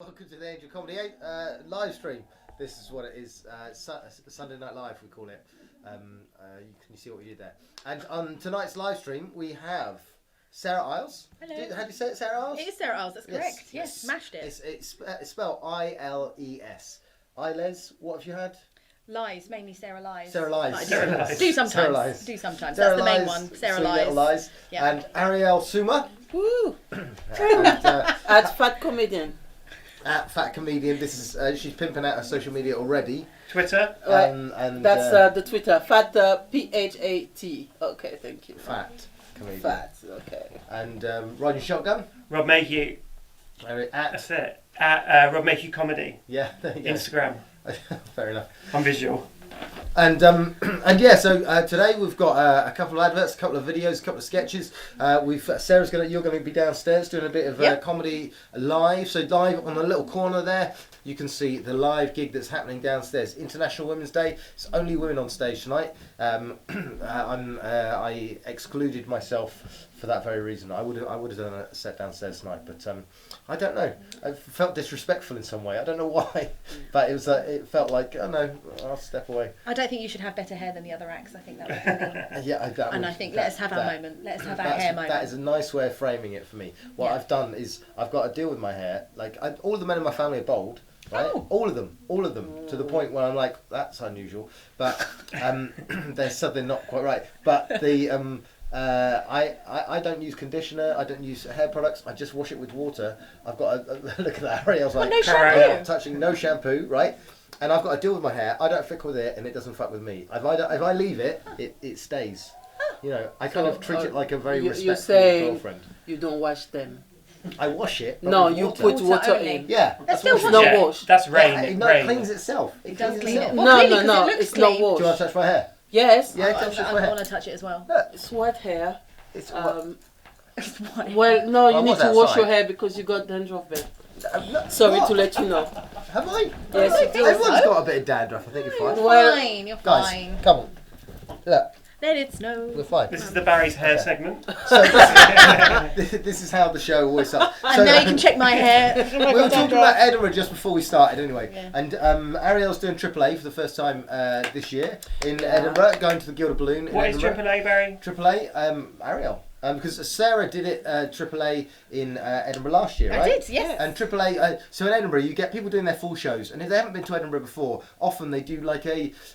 Welcome to the Angel Comedy 8 live stream. This is what it is. Sunday Night Live, we call it. Can you see what we did there? And on tonight's live stream, we have Sarah Iles. Hello. How do you say it, Sarah Iles? It is Sarah Iles, that's correct. Yes, smashed it. It's spelled I-L-E-S. Iles, what have you had? Lies, mainly Sarah Lies. Sarah Lies. Sarah Lies. Do sometimes. Sarah Lies. Do sometimes. Sarah That's the main Lies, one. Sarah Sweet Lies. Little Lies. Yeah. And Airele Souma. Woo! and, At Fat Comedian. at Fat Comedian. This is she's pimping out her social media already. Twitter. And That's the Twitter. Fat P-H-A-T. Okay, thank you. Fat Comedian. Fat. Okay. And riding shotgun. Rob Mayhew. At That's it. At Rob Mayhew Comedy. yeah, there you go. Instagram. Fair enough. I'm visual. And yeah, so today we've got a couple of adverts, a couple of videos, a couple of sketches. You're going to be downstairs doing a bit of comedy live. So live on the little corner there, you can see the live gig that's happening downstairs. International Women's Day. It's only women on stage tonight. I excluded myself for that very reason. I would have done a set downstairs tonight, but I don't know. I felt disrespectful in some way. I don't know why, but it felt like, oh no, I'll step away. I don't think you should have better hair than the other acts. I think that would be... Yeah, I think let us have our moment. Let us have our hair moment. That is a nice way of framing it for me. What I've done is I've got to deal with my hair. Like all of the men in my family are bald. Right? Oh. All of them, to the point where I'm like, that's unusual. But there's something not quite right. But the I don't use conditioner. I don't use hair products. I just wash it with water. I've got a look at that. I was like, no shampoo. I'm not touching no shampoo, right? And I've got to deal with my hair. I don't fuck with it, and it doesn't fuck with me. If I leave it, it stays. You know, I kind of treat it like a very respectful girlfriend. You don't wash them. I wash it. But No, with you water. put water only. in. Yeah, That's still washing. No Yeah, wash. That's rain. Yeah, It no, rain. it cleans itself. It does cleans clean itself. it. No, Well, clearly, no, 'cause no. it looks It's not clean. wash. Do you want to touch my hair? Yes. Yeah, touch my I hair. want to touch it as well. Look, It's wet hair. it's It's white. Well, no, you I need was to wash outside. your hair because you got dandruff there. no, Sorry what? to let you know. Have I? Yes, Have I? you do. Everyone's got a bit of dandruff. I think you're You're fine. Well, fine. You're Guys, fine. come on. Look, Let it snow. we're fine. This is the Barry's hair Okay. segment. So this is how the show always starts. And So, now you can check my hair. we were talking about Edinburgh just before we started anyway. Yeah. And Ariel's doing AAA for the first time this year in Edinburgh, going to the Gilded Balloon in What is Edinburgh. AAA, Barry? AAA, Ariel. Because Sarah did it AAA in Edinburgh last year, right? I did, yes. And AAA, so in Edinburgh, you get people doing their full shows, and if they haven't been to Edinburgh before, often they do like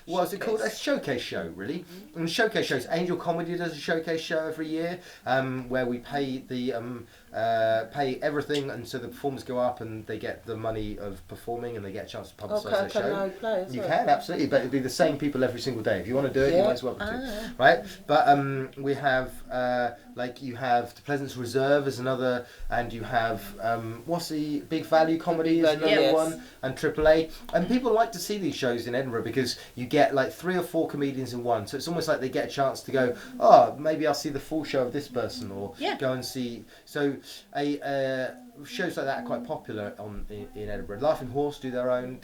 what's it called? A showcase show, really. Mm-hmm. And showcase shows, Angel Comedy does a showcase show every year, where we pay pay everything, and so the performers go up and they get the money of performing, and they get a chance to publicise their Can show. I apply as You well? can, absolutely, but it'd be the same people every single day. If you want to do it, you Yeah. might as well do, right? But we have you have the Pleasance Reserve as another, and you have what's the Big Value Comedy is Value, another yes. one, and AAA. And people like to see these shows in Edinburgh because you get like 3 or 4 comedians in one, so it's almost like they get a chance to go, oh, maybe I'll see the full show of this person, or go and see. So shows like that are quite popular in Edinburgh. Laughing Horse do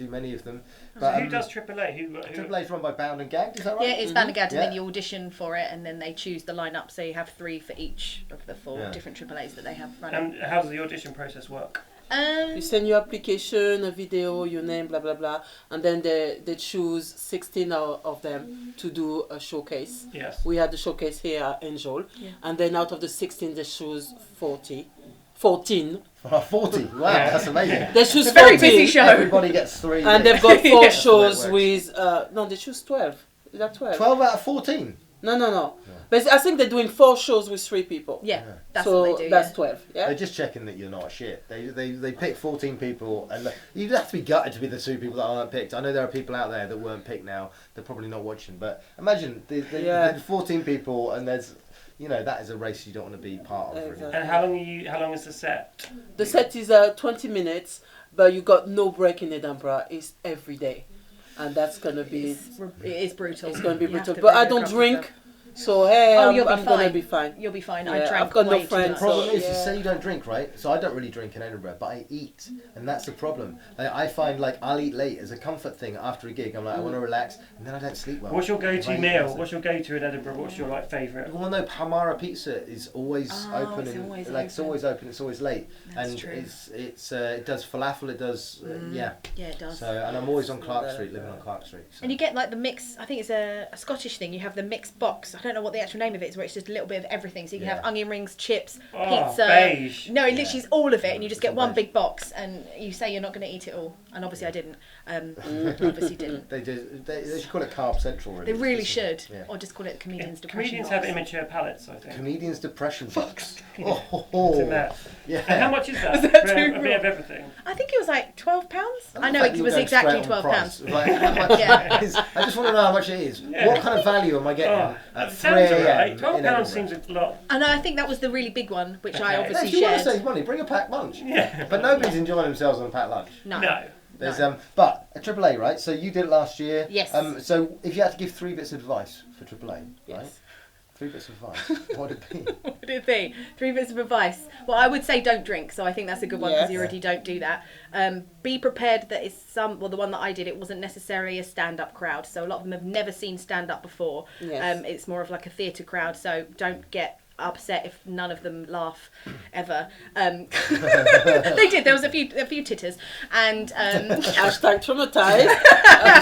many of them. But, So who does AAA? Who AAA is run by Bound and Gagged, is that right? Yeah, it's Vanguard, and Yeah. then you audition for it, and then they choose the lineup. So you have 3 for each of the 4 different AAAs that they have running. And how does the audition process work? You send your application, a video, your name, blah blah blah, and then they choose 16 of them to do a showcase. Yes. We had the showcase here at Angel, Yeah. and then out of the 16 they choose 14. 40. Wow, Yeah. that's amazing. They choose a very 14, busy show. Everybody gets 3. and they've got 4 That's the way it shows works. with no, they choose 12. Is that 12? 12 out of 14. No. But I think they're doing 4 shows with 3 people. Yeah, that's so what they do. that's yeah. 12. Yeah. They're just checking that you're not shit. They pick 14 people, and you'd have to be gutted to be the 2 people that aren't picked. I know there are people out there that weren't picked now. They're probably not watching, but imagine the 14 people, and there's, that is a race you don't want to be part of. Really. Exactly. And how long is the set? The set is 20 minutes, but you got no break in Edinburgh. It's every day, and that's gonna be It is brutal. it's gonna be You have brutal. to But I really don't look after drink, yourself. So hey, Oh, I'm you'll be gonna fine. be fine. You'll be fine. Yeah, I drank I've got no way too friends, The much. problem So, is, yeah. say you don't drink, right? So I don't really drink in Edinburgh, but I eat, and that's the problem. Like, I find like I'll eat late as a comfort thing after a gig. I'm like, I want to relax, and then I don't sleep well. What's your If I go-to eat meal? lots of- What's your go-to in Edinburgh? What's your like favourite? Well, no, Palmara Pizza is always open, it's and always like it's open. always open. It's always late, That's and true. it does falafel. It does yeah. Yeah, it does. So and I'm always on Clark Street, living on Clark Street. So. And you get like the mix. I think it's a Scottish thing. You have the mixed box. I don't know what the actual name of it is, where it's just a little bit of everything. So you can Yeah. have onion rings, chips, Oh, pizza. beige. No, it literally is all of it, and you just get one Beige. big box. And you say you're not going to eat it all, and obviously I didn't. Obviously didn't. They do. They should call it Carb Central. Really. They really It's should, just- yeah. or just call it comedians depression Comedians box. have immature palates, I think. Comedians depression box. Oh, It's in that. yeah. And how much is that? Is that For too a bit of everything. I think it was like £12. I love know that it you was go exactly straight on £12. price. Like, how much Yeah. is, I just want to know how much it is. Yeah. What kind of value am I getting Oh, at that 3 sounds a.m. alright. in £12 Edinburgh? seems a lot. And I think that was the really big one, which I Okay. No, obviously if you want to shared. save money, bring a packed lunch. Yeah. But nobody's enjoying themselves on a packed lunch. No. No. There's No. but a AAA, right? So you did it last year. Yes. So if you had to give 3 bits of advice for AAA, right? Yes. 3 bits of advice. What would it be? What would it be? 3 bits of advice. Well, I would say don't drink, so I think that's a good one because Yes. you already don't do that. Be prepared that it's the one that I did, it wasn't necessarily a stand-up crowd, so a lot of them have never seen stand-up before. Yes. It's more of like a theatre crowd, so don't get upset if none of them laugh ever. They did. There was a few titters, and Hashtag traumatized.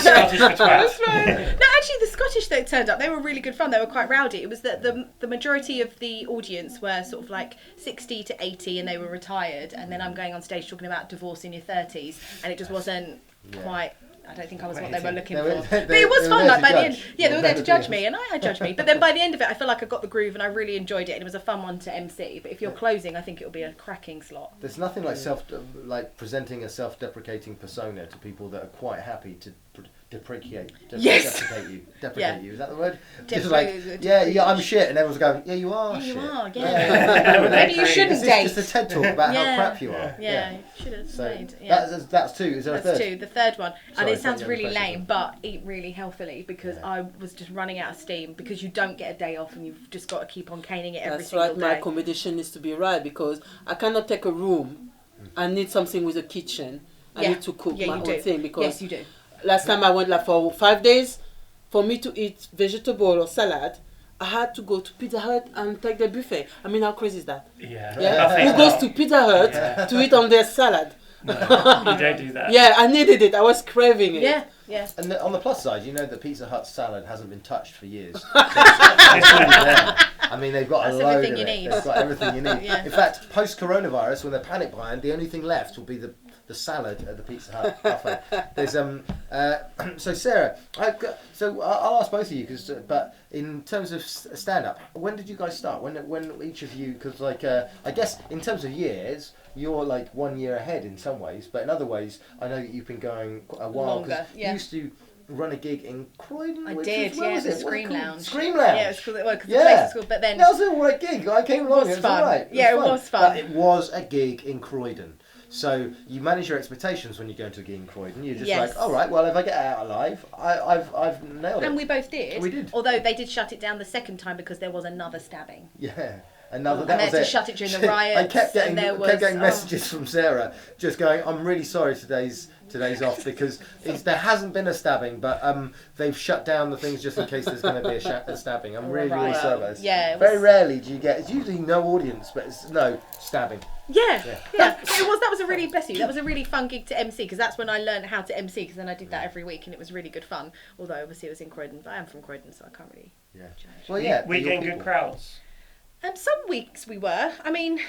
Scottish for twats. no, actually, the Scottish that turned up, they were really good fun. They were quite rowdy. It was that the majority of the audience were sort of like 60 to 80, and they were retired. And then I'm going on stage talking about divorce in your 30s, and it just wasn't quite. I don't think I was what they were looking for. But it was fun. Like by the end, yeah, they were there to judge me, and I had judged me. But then by the end of it, I feel like I got the groove, and I really enjoyed it. And it was a fun one to MC. But if you're closing, I think it'll be a cracking slot. There's nothing like presenting a self-deprecating persona to people that are quite happy to deprecate Yes. you. Yeah. You. Is that the word? Deprecate- Just like, yeah, I'm shit, and everyone's going, yeah, you are Yeah, shit. you are. Yeah. Yeah. Maybe you This shouldn't is date. just a TED talk about Yeah. how crap you are. Yeah, should have So made. Yeah. that's 2. Is there a That's third? 2. The third one, Sorry, and it sounds take the really other question. lame, but eat really healthily because Yeah. I was just running out of steam because you don't get a day off and you've just got to keep on caning it every That's single right. My day. accommodation needs to be right because I cannot take a room. I need something with a kitchen. I Yeah. need to cook Yeah, my you own do. thing because Yes, you do. last time I went like for 5 days, for me to eat vegetable or salad, I had to go to Pizza Hut and take the buffet. I mean, how crazy is that? Yeah. Yeah, Buffet's who goes not. to Pizza Hut to eat on their salad? No, you don't do that. Yeah, I needed it. I was craving it. Yeah, yeah. And on the plus side, you know that Pizza Hut's salad hasn't been touched for years. It's all there. I mean, they've got That's a load everything of you it. need. They've got everything you need. Yeah. In fact, post-coronavirus, when they're panic buying, the only thing left will be the salad at the Pizza Hut buffet. There's so Sarah, I'll ask both of you but in terms of stand-up, when did you guys start? When each of you? Because I guess in terms of years, you're like 1 year ahead in some ways, but in other ways, I know that you've been going a while. 'Cause Longer, yeah. You used to run a gig in Croydon. I which did, was, where yeah, was the it? What's it Scream called? Lounge. Scream Lounge. Yeah, it's called, well, because Yeah. the place is called, but then That was an alright gig. I came along. was It was fun. alright. Yeah, it was fun. But it was a gig in Croydon. So you manage your expectations when you go into a gig in Croydon. You're just Yes. like, all right, well, if I get out alive, I've nailed it. and we both did. We did. Although they did shut it down the second time because there was another stabbing. Yeah. And they had to shut it during the riots. I kept getting and there was, messages from Sarah just going, I'm really sorry today's off because there hasn't been a stabbing, but they've shut down the things just in case there's going to be a stabbing. I'm really, really Right. sorry about this. Yeah, it Very was- rarely do you get, it's usually no audience, but it's no stabbing. Yeah, Yeah. yeah. That was a really, bless you, that was a really fun gig to MC because that's when I learned how to MC because then I did that every week and it was really good fun. Although obviously it was in Croydon, but I am from Croydon, so I can't really Yeah. judge. Well, yeah. We your getting people. good crowds. Some weeks we were. I mean,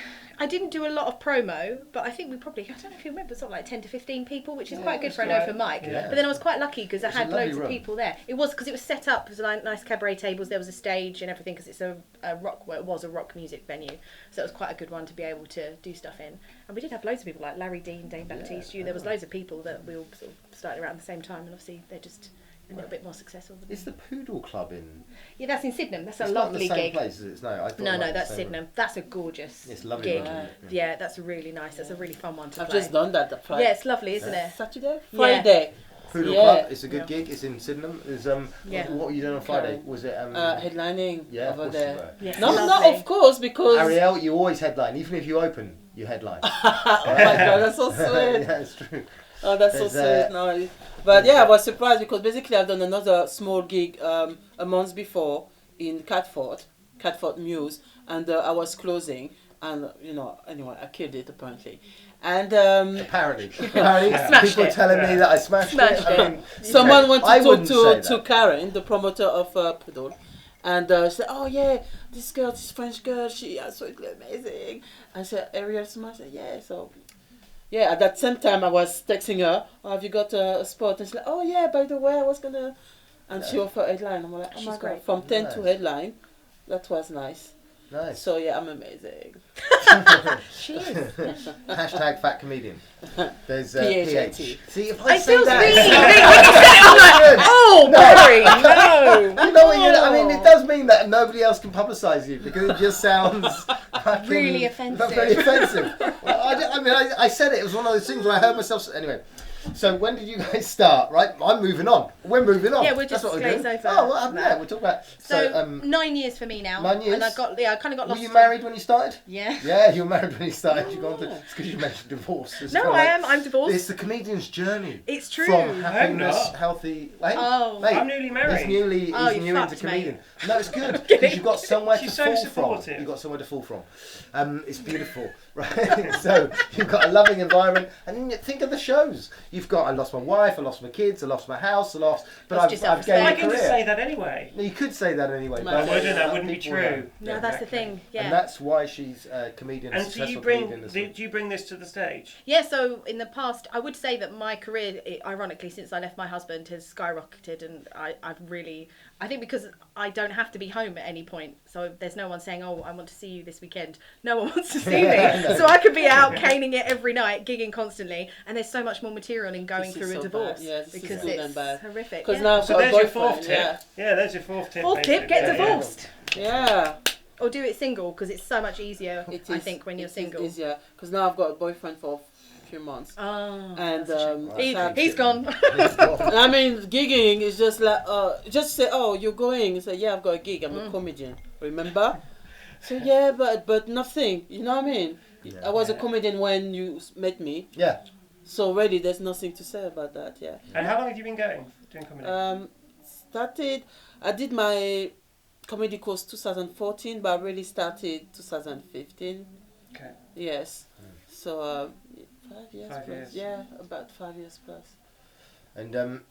I didn't do a lot of promo, but I think we probably, I don't know if you remember, sort of like 10 to 15 people, which is quite good for an that's open right. mic. Yeah. But then I was quite lucky because I It's a had lovely loads of room. people there. It was because it was set up, it was like nice cabaret tables, there was a stage and everything because it's a rock, well, it was a rock music venue. So it was quite a good one to be able to do stuff in. And we did have loads of people like Larry Dean, Dane Baptiste, there was loads of people that we all sort of started around the same time and obviously they're just a little bit more successful. Is the Poodle Club in? Yeah, that's in Sydenham. That's a It's not lovely the same gig. place, is it? No, I thought No, it might be that's the same Sydenham. That's a gorgeous It's lovely gig. room, Yeah, that's really nice. That's a really fun one to I've play. just done that. Yeah, it's lovely, isn't it? Saturday, Yeah. Friday. Poodle Yeah. Club. It's a good gig. It's in Sydenham. What were you doing on Friday? Okay. Was it headlining yeah, over of course there. you were. Yeah. No, Lovely. of course, because Ariel, you always headline. Even if you open, you headline. oh my god, that's so sweet. Yeah, it's true. Oh, that's so There's, sweet. No, but yeah, I was surprised because basically I've done another small gig a month before in Catford Mews, and I was closing, and anyway, I killed it apparently, and Apparently, Smashed people it. are telling me that I smashed it. I mean, someone went I to wouldn't say talk to that. Karen, the promoter of Poodle, and she said, "Oh yeah, this French girl, she absolutely amazing." I said, "Ariel smashed it." Yeah, so. Yeah, at that same time I was texting her, "Oh, have you got a spot?" And she's like, "Oh yeah, by the way, I was gonna..." And she offered headline. I'm like, "Oh She's my god, great. from 10 to Nice. headline." That was nice. Nice. So yeah, I'm amazing. She is. Hashtag fat comedian. There's PHAT. PH. See, if I It say feels that, really. it sounds When you said it, I'm like, oh, Barry, no. You know what? I mean, it does mean that nobody else can publicise you because it just sounds fucking Really offensive. Very offensive. Well, I said it. It was one of those things where I heard myself. Anyway, so when did you guys start? Right, I'm moving on. We're moving on. Yeah, we'll just That's what we're glaze doing. over Oh, what happened that. there? We'll talk about. So 9 years for me now. 9 years? And I kind of got Were lost. you married when you started? Yeah. Yeah, you were married when you started. You gone to. It's because you mentioned divorce. It's No, kinda I like- am. I'm divorced. It's the comedian's journey. It's true. From happiness, not. healthy. Wait, Oh. mate, I'm newly married. He's newly. Oh, He's you new into fucked, mate. comedian. No, it's good Kidding. because you've got somewhere She's to so fall supportive. from. You've got somewhere to fall from. It's beautiful, right? So you've got a loving environment, and then you think of the shows. You've got. I lost my wife. I lost my kids. I lost my house. I lost. But Lost your I've self-respect. gained I a can just career. say that anyway. No, you could say that anyway. No, but I wouldn't, that wouldn't be people true. know. No, that's the thing. Yeah. And that's why she's a comedian. And so successful you bring, comedian. do you bring this to the stage? Yeah, so in the past, I would say that my career, ironically, since I left my husband, has skyrocketed, and I think because I don't have to be home at any point, so there's no one saying, "Oh, I want to see you this weekend." No one wants to see me, No. so I could be out caning it every night, gigging constantly, and there's so much more material in going This through is a so divorce bad. Yeah, this is because good it's and bad. horrific. Because Yeah. now I've So got a there's your boyfriend. fourth tip. Yeah, there's your fourth tip. Fourth tip: get basically. divorced, Yeah. or do it single because it's so much easier. It I is- think when you're it is single. easier because now I've got a boyfriend for a few months. Oh, And that's a shame. sad. He's gone. And I mean, gigging is just like, just say, "Oh, you're going." Say, "Yeah, I've got a gig. I'm a comedian." Remember? So yeah, but nothing. You know what I mean? Yeah. I was a comedian when you met me. Yeah. So really, there's nothing to say about that. Yeah. And how long have you been doing comedy? I did my comedy course 2014, but I really started 2015. Okay. Yes. So 5 years 5 plus. years. Yeah, about 5 years plus. And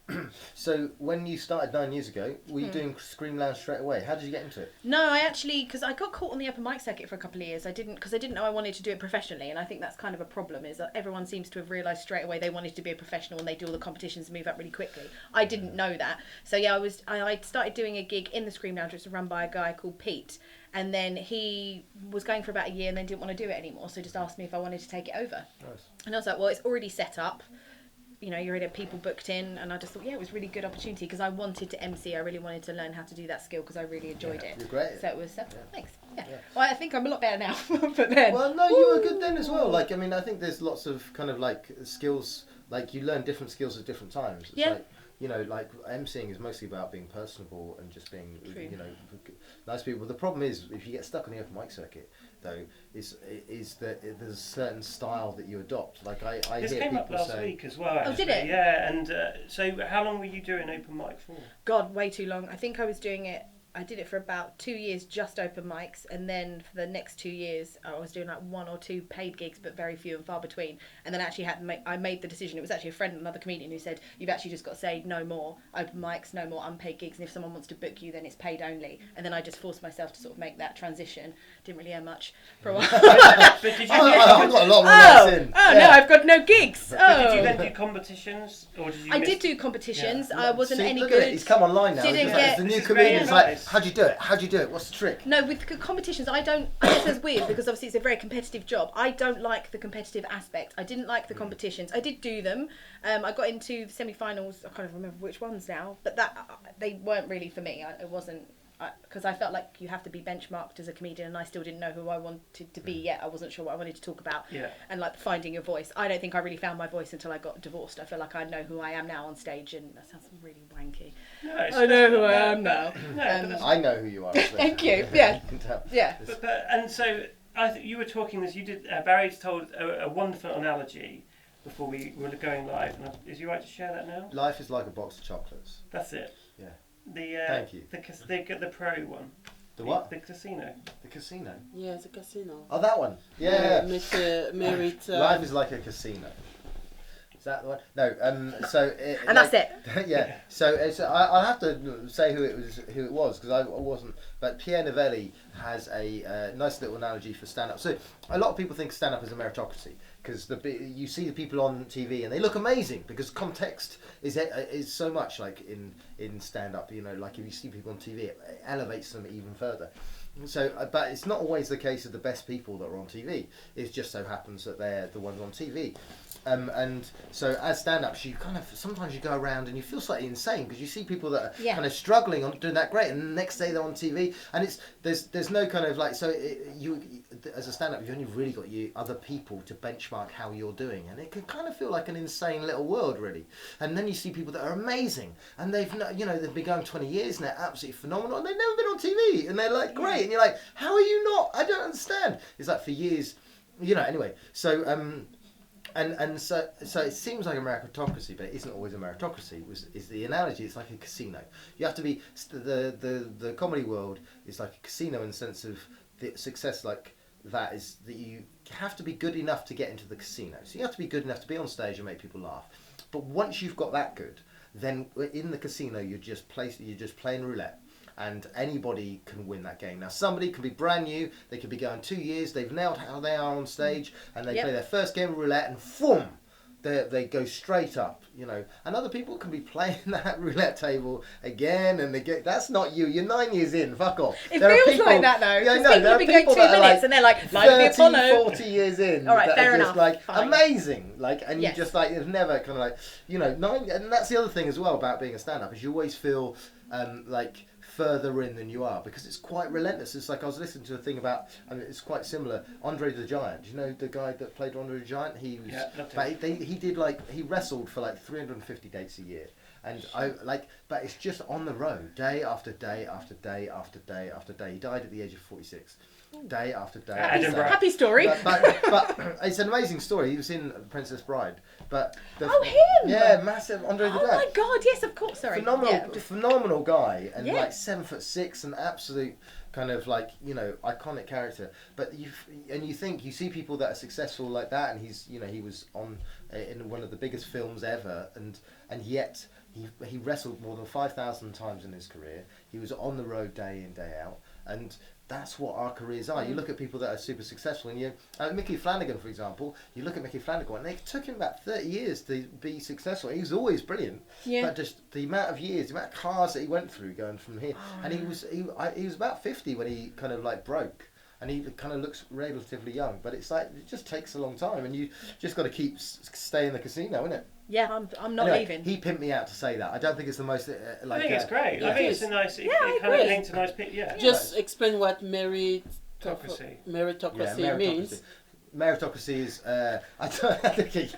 so when you started 9 years ago, were you doing Scream Lounge straight away? How did you get into it? No, I actually, because I got caught on the open mic circuit for a couple of years. I didn't know I wanted to do it professionally, and I think that's kind of a problem. Is that everyone seems to have realised straight away they wanted to be a professional, and they do all the competitions and move up really quickly. I didn't know that, so yeah, I started doing a gig in the Scream Lounge, which was run by a guy called Pete, and then he was going for about a year and then didn't want to do it anymore, so just asked me if I wanted to take it over. Nice. And I was like, well, it's already set up. You know, you already have people booked in, and I just thought, yeah, it was a really good opportunity because I wanted to MC. I really wanted to learn how to do that skill because I really enjoyed it. You're great. So it was, thanks. Yeah. Yeah. Well, I think I'm a lot better now, but then. Well, no, you were good then as well. Like, I mean, I think there's lots of kind of like skills, like you learn different skills at different times. It's Yeah. like, you know, like emceeing is mostly about being personable and just being, True. you know, nice people. The problem is, if you get stuck on the open mic circuit, though, is that there's a certain style that you adopt. Like I This hear came people up last say, week as well. Oh, did actually. it? Yeah, and so how long were you doing open mic for? God, way too long. I think I was doing it. I did it for about 2 years, just open mics, and then for the next 2 years, I was doing like 1 or 2 paid gigs, but very few and far between. And then actually I made the decision. It was actually a friend, another comedian, who said, "You've actually just got to say no more open mics, no more unpaid gigs, and if someone wants to book you, then it's paid only." And then I just forced myself to sort of make that transition. Didn't really earn much for a while. But did you? I've got a lot of Oh, in. no, Yeah. I've got no gigs. But did you Oh. then do competitions, or did you? I miss- did do competitions. Yeah. I wasn't See, any look good. At it. He's come online now. Didn't It's like, get- it's the new This is comedian. very It's like, nice. how'd you do it? How'd you do it? What's the trick? No, with competitions, I guess it's weird because obviously it's a very competitive job. I don't like the competitive aspect. I didn't like the competitions. I did do them. I got into the semi-finals. I can't even remember which ones now, but they weren't really for me. It wasn't. because I felt like you have to be benchmarked as a comedian, and I still didn't know who I wanted to be yet. I wasn't sure what I wanted to talk about. Yeah. And like finding your voice. I don't think I really found my voice until I got divorced. I feel like I know who I am now on stage, and that sounds really wanky. No, I know who I am now. I know who you are. Thank you. Yeah. Yeah. And so I think you were talking this. You did. Barry told a wonderful analogy before we were going live. And is you right to share that now? Life is like a box of chocolates. That's it. Yeah. Thank you. The pro one. The what? The casino. The casino. Yeah, it's a casino. Oh, that one. Yeah. Merit. Life is like a casino. Is that the one? No. And that's it. Yeah. So I'll have to say who it was because I wasn't. But Pierre Novelli has a nice little analogy for stand-up. So a lot of people think stand-up is a meritocracy because you see the people on TV and they look amazing because context is so much like in stand-up. You know, like if you see people on TV, it elevates them even further. So, but it's not always the case of the best people that are on TV. It just so happens that they're the ones on TV. And so as stand-ups, you kind of sometimes you go around and you feel slightly insane because you see people that are kind of struggling on doing that great, and the next day they're on TV, and there's no kind of like you as a stand-up you've only really got other people to benchmark how you're doing, and it can kind of feel like an insane little world really. And then you see people that are amazing, and they've been going 20 years and they're absolutely phenomenal, and they've never been on TV, and they're like great, and you're like, how are you not? I don't understand. It's like for years, anyway. So And so it seems like a meritocracy, but it isn't always a meritocracy. Is the analogy? It's like a casino. You have to be the comedy world is like a casino in the sense of the success like that is that you have to be good enough to get into the casino. So you have to be good enough to be on stage and make people laugh. But once you've got that good, then in the casino you're just playing roulette. And anybody can win that game. Now, somebody can be brand new. They could be going 2 years. They've nailed how they are on stage, and they play their first game of roulette, and boom, they go straight up. And other people can be playing that roulette table again and again. That's not you. You're 9 years in. Fuck off. It feels like that though. Yeah, no, people have been going 2 minutes, and they're like 30, 40 years in. All right, fair enough. enough. Amazing. And yes. you just you've never kind of nine. And that's the other thing as well about being a stand-up is you always feel further in than you are because it's quite relentless. It's like I was listening to a thing about, it's quite similar. Andre the Giant. Do you know the guy that played Andre the Giant? He was, he wrestled for 350 dates a year, and but it's just on the road, day after day after day after day after day. He died at the age of 46. Day after day. Happy story. But it's an amazing story. He was in Princess Bride. Him! Yeah, massive Andre the Giant. Oh my God! Yes, of course. Sorry. Phenomenal guy, and 7'6" and absolute kind of iconic character. But you see people that are successful like that, and he was on in one of the biggest films ever, and yet he wrestled more than 5,000 times in his career. He was on the road day in day out, and that's what our careers are. You look at people that are super successful, and Mickey Flanagan, for example. You look at Mickey Flanagan, and it took him about 30 years to be successful. He was always brilliant, but just the amount of years, the amount of cars that he went through going from here, and he was about 50 when he kind of broke, and he kind of looks relatively young. But it's it just takes a long time, and you just got to stay in the casino, innit? Yeah, I'm not leaving. He pimped me out to say that. I don't think it's the most I think it's great. I think it's a nice. It kind of paints a nice picture. Yeah. Just explain what meritocracy means. Meritocracy is. I think you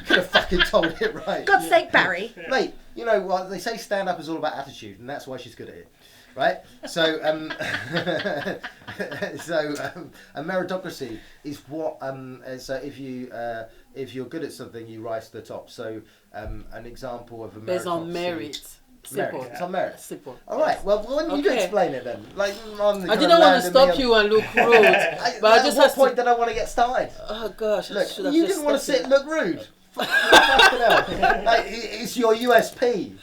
could have fucking told it right. God's sake, Barry. Mate, you know what they say? Stand up is all about attitude, and that's why she's good at it. Right, so a meritocracy is what so if you're good at something, you rise to the top. So an example of a meritocracy based on merit. Simple. It's on merit. Simple. All right. Well, why don't you explain it then? I didn't want to stop you and look rude, but I just at what point did I want to get started? Oh gosh! Look, you didn't want to sit and look rude. It's your USP.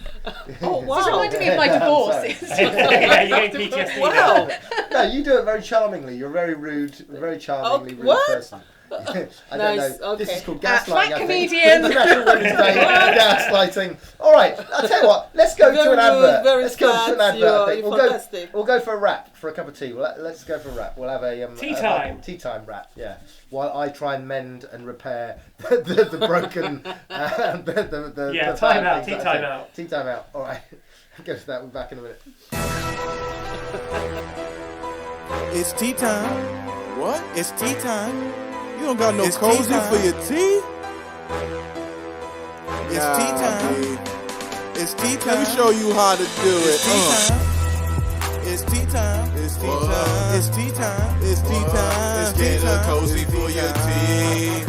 Oh wow! It's reminding me of my divorce. Yeah, you're getting PTSD. Wow! No, you do it very charmingly. You're very rude, very charmingly rude person. I don't know. Okay. This is called gaslighting. Flat comedian. International Women's Day. Gaslighting. All right. I'll tell you what. Let's go to an advert. Let's go to an advert. We'll go for a wrap for a cup of tea. Let's go for a wrap. We'll have a tea time. Tea time wrap. Yeah. While I try and mend and repair the broken. Time out. Tea time out. Tea time out. All right. Go to that. We're back in a minute. It's tea time. What? It's tea time. You don't got no cozy for your tea? It's tea time. It's tea time. Let me show you how to do it. It's tea time. It's tea time. It's tea time. It's tea time. It's tea time. Cozy for your tea.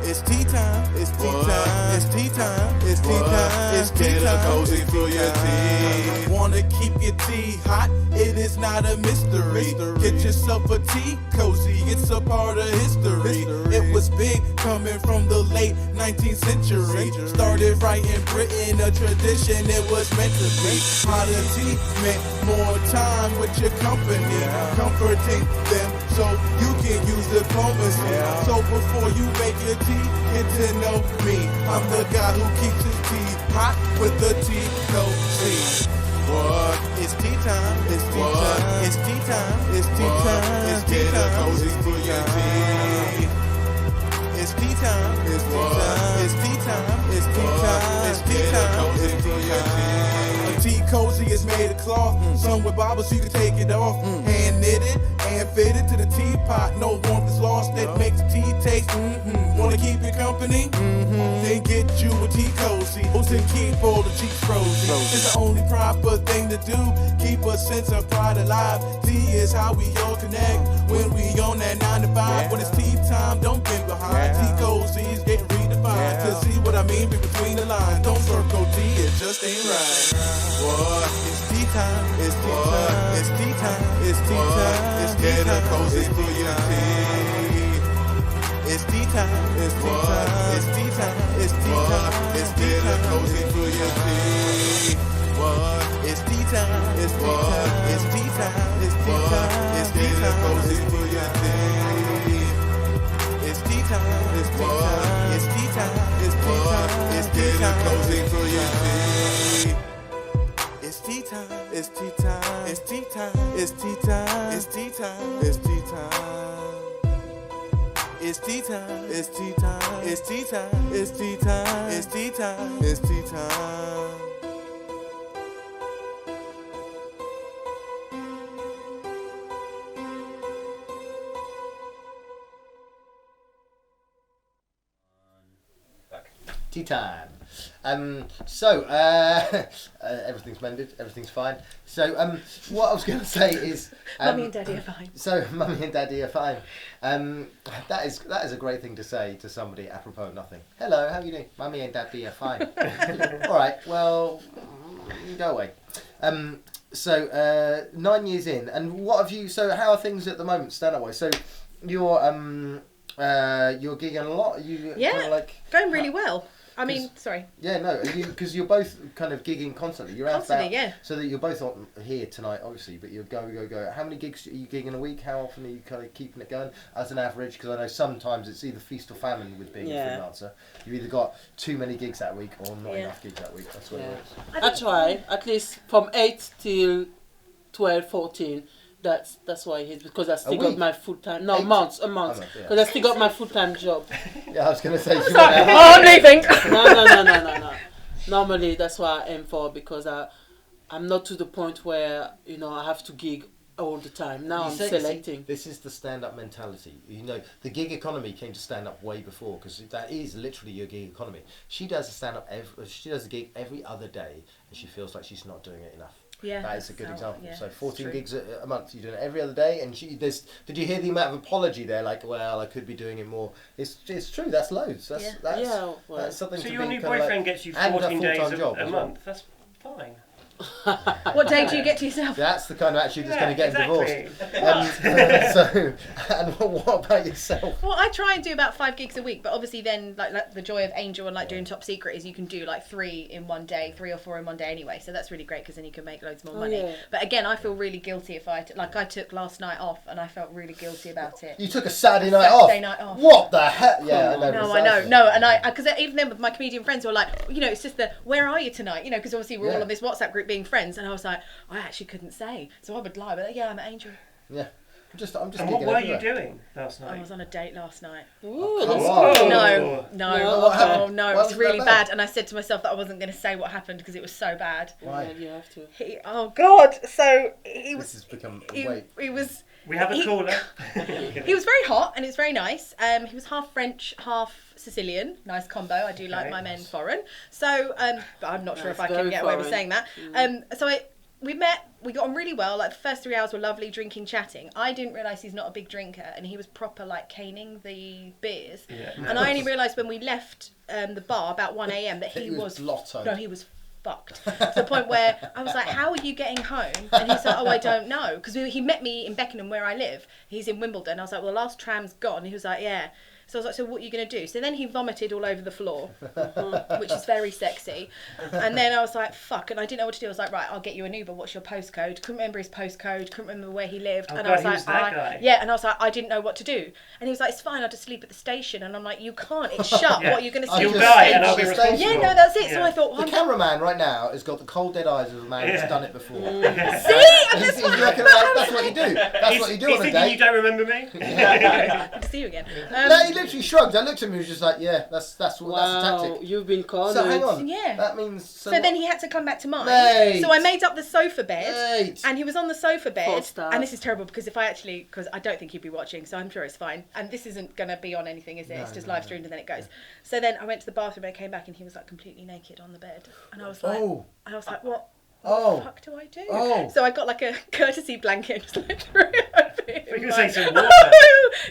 It's tea time. It's tea time. It's tea time. It's tea time. It's tea time. Cozy for your tea. Wanna keep your tea hot? It is not a mystery. Get yourself a tea cozy. It's a part of history. It was big coming from the late 19th century. Started right in Britain, a tradition it was meant to be. Hotter tea meant more time with your company, comforting them so you can use diplomacy. So before you make your tea, get to know me. I'm the guy who keeps his tea hot with the tea cozy. What? It's tea time. It's tea time. It's tea time. It's tea time. It's tea time. Cozy for your tea. It's tea time. It's tea time. It's tea time. It's tea time. It's tea time. It's tea time. A tea cozy is made of cloth. Some with bobbles so you can take it off. Hand knitted and fitted to the teapot. No warmth is lost. That makes the tea taste. Wanna keep your company? Then get you a tea cozy. To keep all the cheeks frozen. It's the only proper thing to do. Keep a sense of pride alive. Tea is how we all connect. When we on that 9 to 5. When it's tea time, don't get behind. Tea cozies getting redefined. To see what I mean, read between the lines. Don't circle tea, it just ain't right. What? It's tea time. It's tea time. It's tea time. It's tea time. It's tea time. Cozy for your tea. It's tea time. It's tea time. It's tea time. It's tea time. It's tea time. Cozy for your tea. What? It's tea time. It's tea time. It's tea time. It's tea time. It's tea time. Cozy for your tea. It's tea time. It's tea time. It's tea time. It's tea time. It's tea time. Cozy for your tea. It's tea time. It's tea time. It's tea time. It's tea time. It's tea time. It's tea time. It's tea time. It's tea time. It's tea time. It's tea time. It's tea time. It's tea time. Tea time. Everything's mended. Everything's fine. So, what I was going to say is, Mummy and Daddy are fine. So, Mummy and Daddy are fine. That is a great thing to say to somebody apropos of nothing. Hello, how are you doing? Mummy and Daddy are fine. All right. Well, go away. 9 years in, and what have you? So, how are things at the moment, stand-up wise? So, you're gigging a lot. Are you going really well. I mean, sorry. Yeah, no, because you're both kind of gigging constantly. You're out constantly, about, yeah. So that you're both on here tonight, obviously, but you're go. How many gigs are you gigging a week? How often are you kind of keeping it going as an average? Because I know sometimes it's either feast or famine with being a freelancer. You either got too many gigs that week or not enough gigs that week. That's what it is. I try at least from 8 till 12, 14. That's why it is, because I still got my full time. No, a month. Because I still got my full time job. Yeah, I was gonna say. I'm leaving. No. Normally, that's what I aim for, because I'm not to the point where I have to gig all the time. Now I'm selecting. This is the stand-up mentality. The gig economy came to stand-up way before, because that is literally your gig economy. She does a stand-up she does a gig every other day, and she feels like she's not doing it enough. Yeah, that is a good example. Yeah, so 14 gigs a month, you're doing it every other day, and did you hear the amount of apology there? Like, well, I could be doing it more. It's true. That's loads. That's something. So to your be new kind boyfriend of gets you and 14 days job a month. That's fine. What day do you get to yourself? That's the kind of attitude that's going to get exactly. divorced. And what about yourself? Well, I try and do about 5 gigs a week, but obviously then like the joy of Angel and doing Top Secret is you can do like 3 in one day, 3 or 4 in one day anyway. So that's really great, because then you can make loads more money. Yeah. But again, I feel really guilty if I took last night off, and I felt really guilty about it. You took a Saturday night off. What the heck? Yeah, I know. No, and because even then with my comedian friends were like, it's just where are you tonight? Because obviously we're all on this WhatsApp group being friends, and I was like, I actually couldn't say, so I would lie, but I'm an Angel. Yeah. I'm just And what were you doing last night? I was on a date last night. Ooh, come that's on. good. No, What happened? oh no, Why it was was it really that bad. bad? And I said to myself that I wasn't going to say what happened because it was so bad. Why? Yeah, you have to. Oh God! So he This was. has become He was. We have a caller. He was very hot and it was very nice. He was half French, half Sicilian. Nice combo. I do like my men foreign. So, but I'm not sure if I can get away with saying that. We met. We got on really well. Like the first 3 hours were lovely, drinking, chatting. I didn't realise he's not a big drinker, and he was proper like caning the beers. Yeah. And I only realised when we left the bar about 1 a.m. that he was blottoed. no, he was fucked to the point where I was like, "How are you getting home?" And he's like, "Oh, I don't know," because he met me in Beckenham where I live. He's in Wimbledon. I was like, "Well, the last tram's gone." He was like, "Yeah." So I was like, "So what are you going to do?" So then he vomited all over the floor, which is very sexy. And then I was like, "Fuck!" And I didn't know what to do. I was like, "Right, I'll get you an Uber. What's your postcode?" Couldn't remember his postcode. Couldn't remember where he lived. Oh, and God, I was he like, was that guy. "Yeah." And I was like, "I didn't know what to do." And he was like, "It's fine. I'll just sleep at the station." And I'm like, "You can't. It's shut. Yeah. What are you going to I'll sleep?" You'll just die stay and I'll on be the responsible. station. Yeah, no, that's it. So Yeah. I thought, The cameraman right now has got the cold dead eyes of a man who's done it before. see, and He's that's what reckon that's what you do. That's what you do He's on a thinking date. you don't remember me? Good to see you again. No, he literally shrugged. I looked at him. He was just like, "Yeah, that's a tactic." You've been called. So hang on. Yeah. That means. So then he had to come back to mine. Mate. So I made up the sofa bed, Mate. and he was on the sofa bed. 4 stars. And this is terrible because because I don't think he'd be watching, so I'm sure it's fine. And this isn't going to be on anything, is it? No, It's just no, live streamed and then it goes. So then I went to the bathroom and I came back and he was like completely naked on the bed, and I was like, what? Oh. the fuck do I do? Oh. So I got like a courtesy blanket and just like threw it over him. We can like, say some water.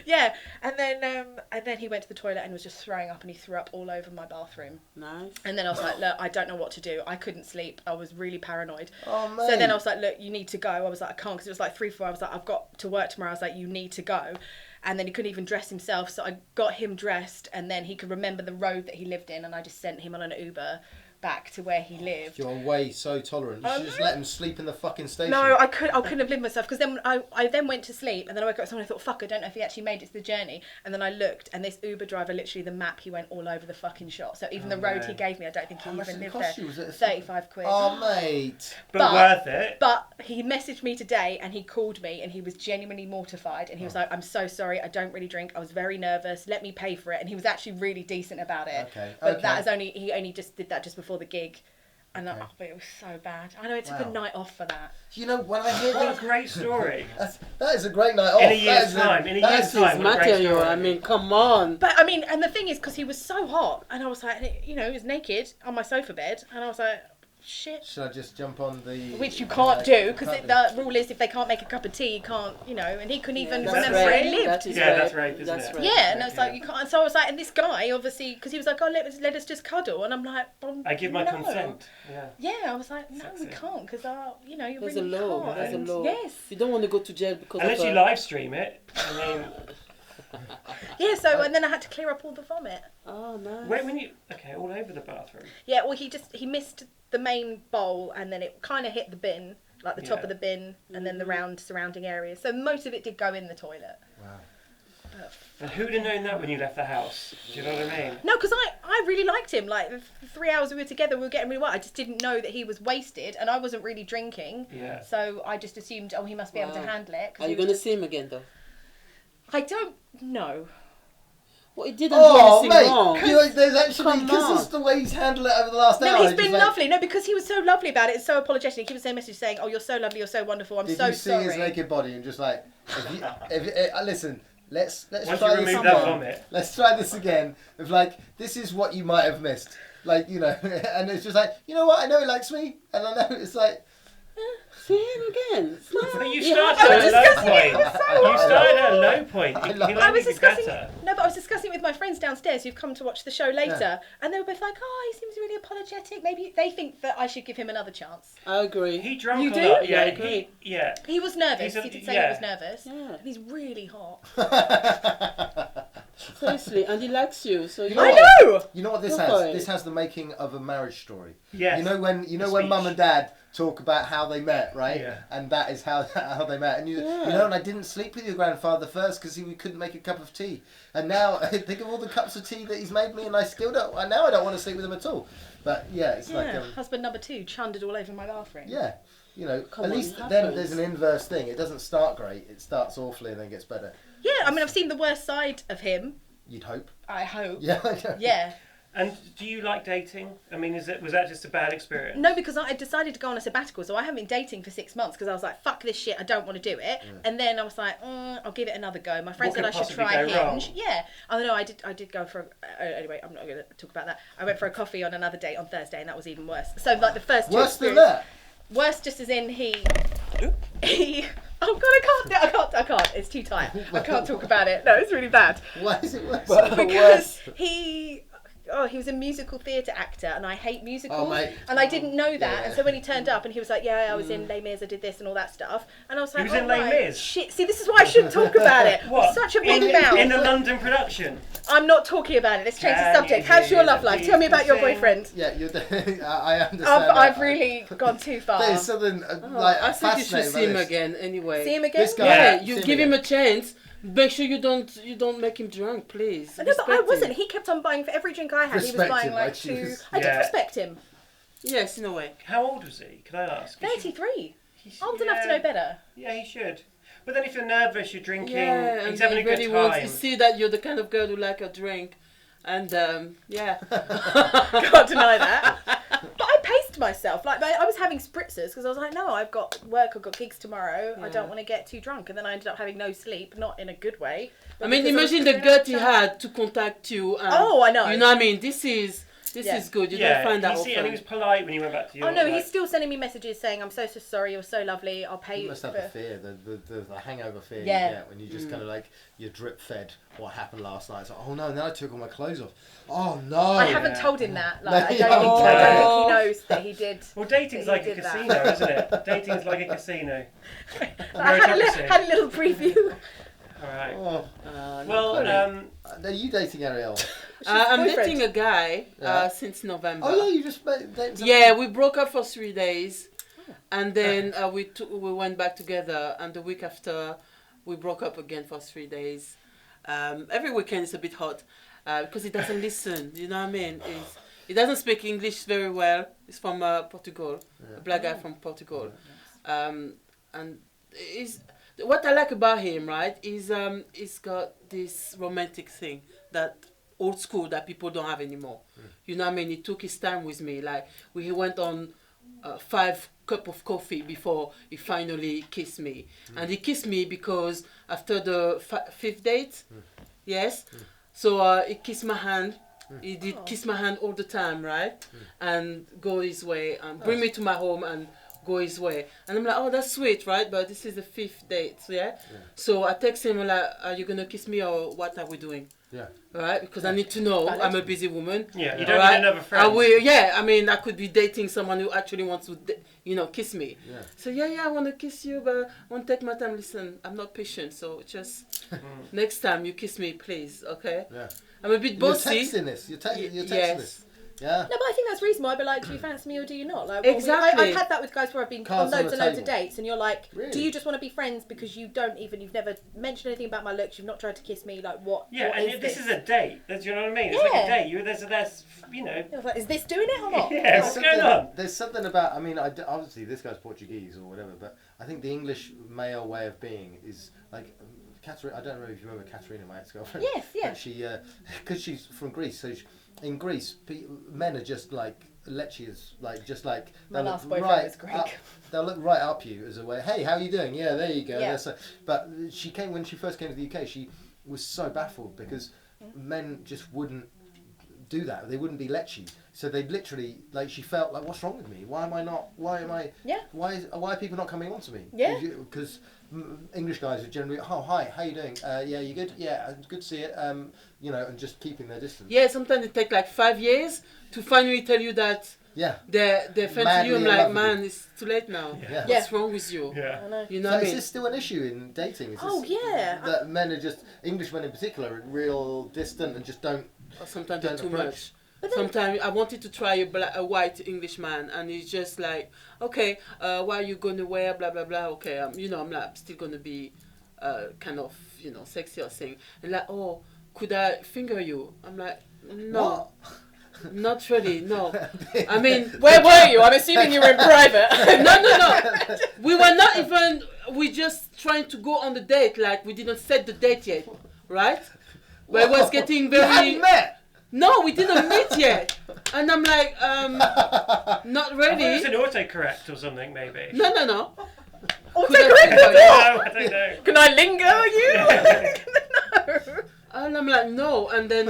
yeah, and then he went to the toilet and was just throwing up, and he threw up all over my bathroom. Nice. And then I was like, look, I don't know what to do. I couldn't sleep. I was really paranoid. Oh, So then mate. I was like, look, you need to go. I was like, I can't, because it was like 3-4. I was like, I've got to work tomorrow. I was like, you need to go. And then he couldn't even dress himself. So I got him dressed, and then he could remember the road that he lived in, and I just sent him on an Uber back to where he lived. You're way so tolerant. You should just let him sleep in the fucking station. No, I couldn't have lived myself, because then I then went to sleep, and then I woke up and I thought, fuck, I don't know if he actually made it to the journey. And then I looked, and this Uber driver, literally the map, he went all over the fucking shot. So even the road he gave me, I don't think he How much even did it lived cost there. you? Was it 35 quid. Oh, mate. But worth it. But he messaged me today and he called me and he was genuinely mortified, and he was like, I'm so sorry, I don't really drink, I was very nervous, let me pay for it. And he was actually really decent about it. Okay. But that is he only just did that just before the gig. And but it was so bad. I know it took Wow. a night off for that. You know, when I hear What a these... great story. That is a great night off. In a year's That is time. In a that year's is- time. What a great Material. story. I mean, come on. But I mean, and the thing is, because he was so hot, and I was like, you know, he was naked on my sofa bed, and I was like, shit. Should I just jump on the... Which you can't do, because the rule is if they can't make a cup of tea, you can't, you know, and he couldn't even that's remember where he rape. lived. That is Yeah, rape. that's rape, isn't That's it? rape. Yeah, and I was like, Yeah. you can't. So I was like, and this guy, obviously, because he was like, oh, let us just cuddle, and I'm like, I give my no. consent. Yeah. Yeah, I was like, no, we Sexy. can't, because you know, you're There's really a law. hot. There's a and- law. Yes. You don't want to go to jail because Unless of you live stream it. I mean, Yeah. So and then I had to clear up all the vomit. Oh, nice. when you all over the bathroom. Yeah. Well, he missed the main bowl, and then it kind of hit the bin, like the top Yeah. of the bin, and then the round surrounding areas. So most of it did go in the toilet. Wow. And who'd have known that when you left the house? Do you know what I mean? No, because I really liked him. Like the 3 hours we were together, we were getting really well. I just didn't know that he was wasted, and I wasn't really drinking. Yeah. So I just assumed, oh, he must be able to Wow. handle it. 'cause Are he you was going to just- see him again, though? I don't know. Well, he didn't Oh, do anything mate. wrong. You know, there's actually... Come Because on. it's the way he's handled it over the last hour. No, he's it's been just like, lovely. No, because he was so lovely about it. It's so apologetic. He keeps saying messages saying, "Oh, you're so lovely. You're so wonderful. I'm Did so you see sorry." his naked body and just like... listen, let's Once try you this remove again. that vomit. Let's try this again. Of like, this is what you might have missed. Like, you know, and it's just like, you know what? I know he likes me. And I know it's like... See him again. It's not- But you he started had I at was a low discussing it. point. It was so You hard. started at a low point. I He'll love- only I was be discussing better. no, but I was discussing it with my friends downstairs who've come to watch the show later, Yeah. and they were both like, "Oh, he seems really apologetic. Maybe they think that I should give him another chance." I agree. He drank You a do? lot. Yeah, I Yeah, agree. yeah. He was nervous. He's a- He did say yeah. he was nervous. Yeah. And he's really hot. Seriously, and he likes you, so you know I what? know. You know what this Go has? for it. This has the making of a marriage story. Yes. You know when The mum speech. and dad talk about how they met, right? Yeah. And that is how they met. And you know, and I didn't sleep with your grandfather first because we couldn't make a cup of tea. And now think of all the cups of tea that he's made me, and I still don't. And now I don't want to sleep with him at all. But yeah, it's like husband number 2 chundered all over my bathroom. Yeah. You know, at least then happens. there's an inverse thing. It doesn't start great. It starts awfully and then gets better. Yeah, I mean, I've seen the worst side of him. You'd hope. I hope. Yeah. Yeah. And do you like dating? I mean, was that just a bad experience? No, because I decided to go on a sabbatical, so I haven't been dating for 6 months because I was like, fuck this shit, I don't want to do it. And then I was like, I'll give it another go. My friend What said I could should try possibly go Hinge. wrong? Yeah. I don't know, I did go for anyway, I'm not going to talk about that. I went for a coffee on another date on Thursday, and that was even worse. So like the first two Worse than experiences- that. Worse just as in he oh god, I can't. It's too tight. I can't talk about it. No, it's really bad. Why is it worse? Because he was a musical theatre actor, and I hate musicals. Oh, mate. And I didn't know that. Yeah. And so when he turned up and he was like, yeah, I was in Les Mis, I did this and all that stuff. And I was like, He was in Les right, Mis? shit. See, this is why I shouldn't talk about it. What? I'm such a big in mouth. the London production? I'm not talking about it. Let's change the Can subject. you How's your hear love the life? Tell me about your people boyfriend. Yeah, I understand. I've that. really gone too far. There's something like I think you should fascinating see him about this. again anyway. See him again? This guy- Yeah, See you him give again. him a chance. Make sure you don't make him drunk, please. No, but I Respect wasn't. him. He kept on buying for every drink I had. He was Respect buying him, like like 2. Jesus. I did Yeah. respect him. Yes, in a way. How old was he? Can I ask? 33. He should- Old enough to know better. Yeah, he should. But then if you're nervous, you're drinking, Yeah, and he's having a he good really time. wants to see that you're the kind of girl who like a drink, and yeah. Can't deny that. But I paced myself. Like I was having spritzers because I was like, no, I've got work, I've got gigs tomorrow. I Yeah. don't want to get too drunk. And then I ended up having no sleep, not in a good way. I mean, because was imagine the doing gut he that. had to contact you. And, Oh, I know. You know what I mean? This is Yeah. good. You Yeah, don't find that and he often. was polite when he went back to you. Oh no, like, he's still sending me messages saying, I'm so sorry, you're so lovely, I'll pay You you must for... have the fear, the hangover fear Yeah. you get when you just kind of like, you're drip fed what happened last night. It's like, oh no, and then I took all my clothes off. Oh no. I haven't told him that. Like, I No, don't you think haven't. he knows that he did. Well, dating's that he like a did that. casino, isn't it? Dating's like a casino. I had Meritocracy. had a little preview. All right. Oh, Well, are you dating Ariel? I'm boyfriend. dating a guy Yeah. since November. Oh yeah, you just dated Yeah, we broke up for 3 days, and then we went back together. And the week after, we broke up again for 3 days. Every weekend is a bit hot because he doesn't listen. You know what I mean? He doesn't speak English very well. He's from Portugal, a black guy from Portugal, and what I like about him, right, is he's got this romantic thing that old school that people don't have anymore. You know what I mean? He took his time with me. Like he went on 5 cups of coffee before he finally kissed me. And he kissed me because after the 5th date, yes. So he kissed my hand. He did kiss my hand all the time, right? And go his way and bring me to my home and go his way. And I'm like, oh, that's sweet, right? But this is the 5th date, yeah? So I text him like, are you gonna kiss me or what are we doing? Yeah. Right? Because I need to know. Valid. I'm a busy woman. yeah, you don't Alright? need another friend. I mean, I could be dating someone who actually wants to, kiss me. Yeah. So yeah, I want to kiss you, but I want to take my time. Listen, I'm not patient, so just next time you kiss me, please, okay? Yeah. I'm a bit You're bossy. texting this. You're texting Yes. this. Yeah. No, but I think that's reasonable. I'd be like, do you fancy me or do you not? Like, Exactly. I've had that with guys where I've been Cards on on loads the and loads of table. dates, and you're like, Really? do you just want to be friends because you've never mentioned anything about my looks, you've not tried to kiss me, like what? Yeah, what and this is a date. That's, you know what I mean? It's like Yeah. a date. There's you know. I was like, is this doing it or not? Yeah, what's going on? There's something about. I mean, obviously this guy's Portuguese or whatever, but I think the English male way of being is like. Catherine, I don't know if you remember Katerina, my ex-girlfriend. Yes, yeah. But she, because she's from Greece, so in Greece, men are just like leches, like just like My they'll last look boyfriend right was Greek. up- they'll look right up you as a way. Hey, how you doing? Yeah, there you go. Yeah. That's but she came when she first came to the UK. She was so baffled because men just wouldn't do that. They wouldn't be lechy. So they literally like she felt like, what's wrong with me? Why am I not? Why am I? Yeah. Why are people not coming on to me? Yeah. Because English guys are generally, oh hi, how you doing? Yeah, you good? Yeah, good to see it. You know, and just keeping their distance. Yeah, sometimes it takes like 5 years to finally tell you that Yeah. they're fancy Madly you. I'm in like, love with man, it's too late now. Yeah. What's wrong with you? Yeah. I know. You know So what I is mean? this still an issue in dating? Is Oh this, yeah. that men are just Englishmen in particular are real distant and just don't. Or sometimes Don't it's too approach. much. Sometimes I wanted to try a white Englishman, and he's just like, okay, what are you gonna wear? Blah blah blah. Okay, I'm like, I'm still gonna be, kind of, sexy or thing. And like, oh, could I finger you? I'm like, no. What? Not really, no. I mean, Where were you? I'm assuming you were in private. no. We were not even. We just trying to go on the date. Like, we didn't set the date yet, right? But it was getting You very. hadn't met? No, we didn't meet yet. And I'm like, not I really. thought it was an autocorrect or something, maybe. No. Autocorrect? No, I don't know. Can I linger you? No. And I'm like, no. And then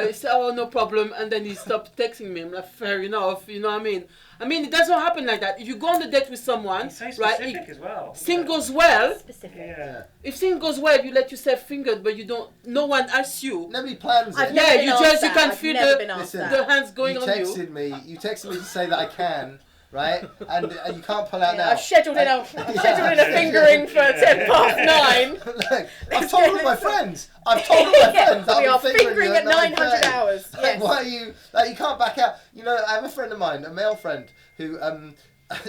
he said, oh, no problem. And then he stopped texting me. I'm like, fair enough. You know what I mean? I mean, it doesn't happen like that. If you go on a date with someone, He's so right? specific as well. Thing goes well. Specific. Yeah. If thing goes well, you let yourself fingered, but you don't. No one asks you. Nobody plans I've it. never Yeah, been you asked just- you that. can I've feel never the- been asked Listen, The that. hands going You on texted you. me. You texted me to say that I can, right? And you can't pull out Yeah, now. I've scheduled in a fingering for 9:10. Look, I've told all my friends. I've told all my friends. that We I'll are be fingering you at 900 9:30. hours. Like, Yes. why are you? Like, you can't back out. I have a friend of mine, a male friend, who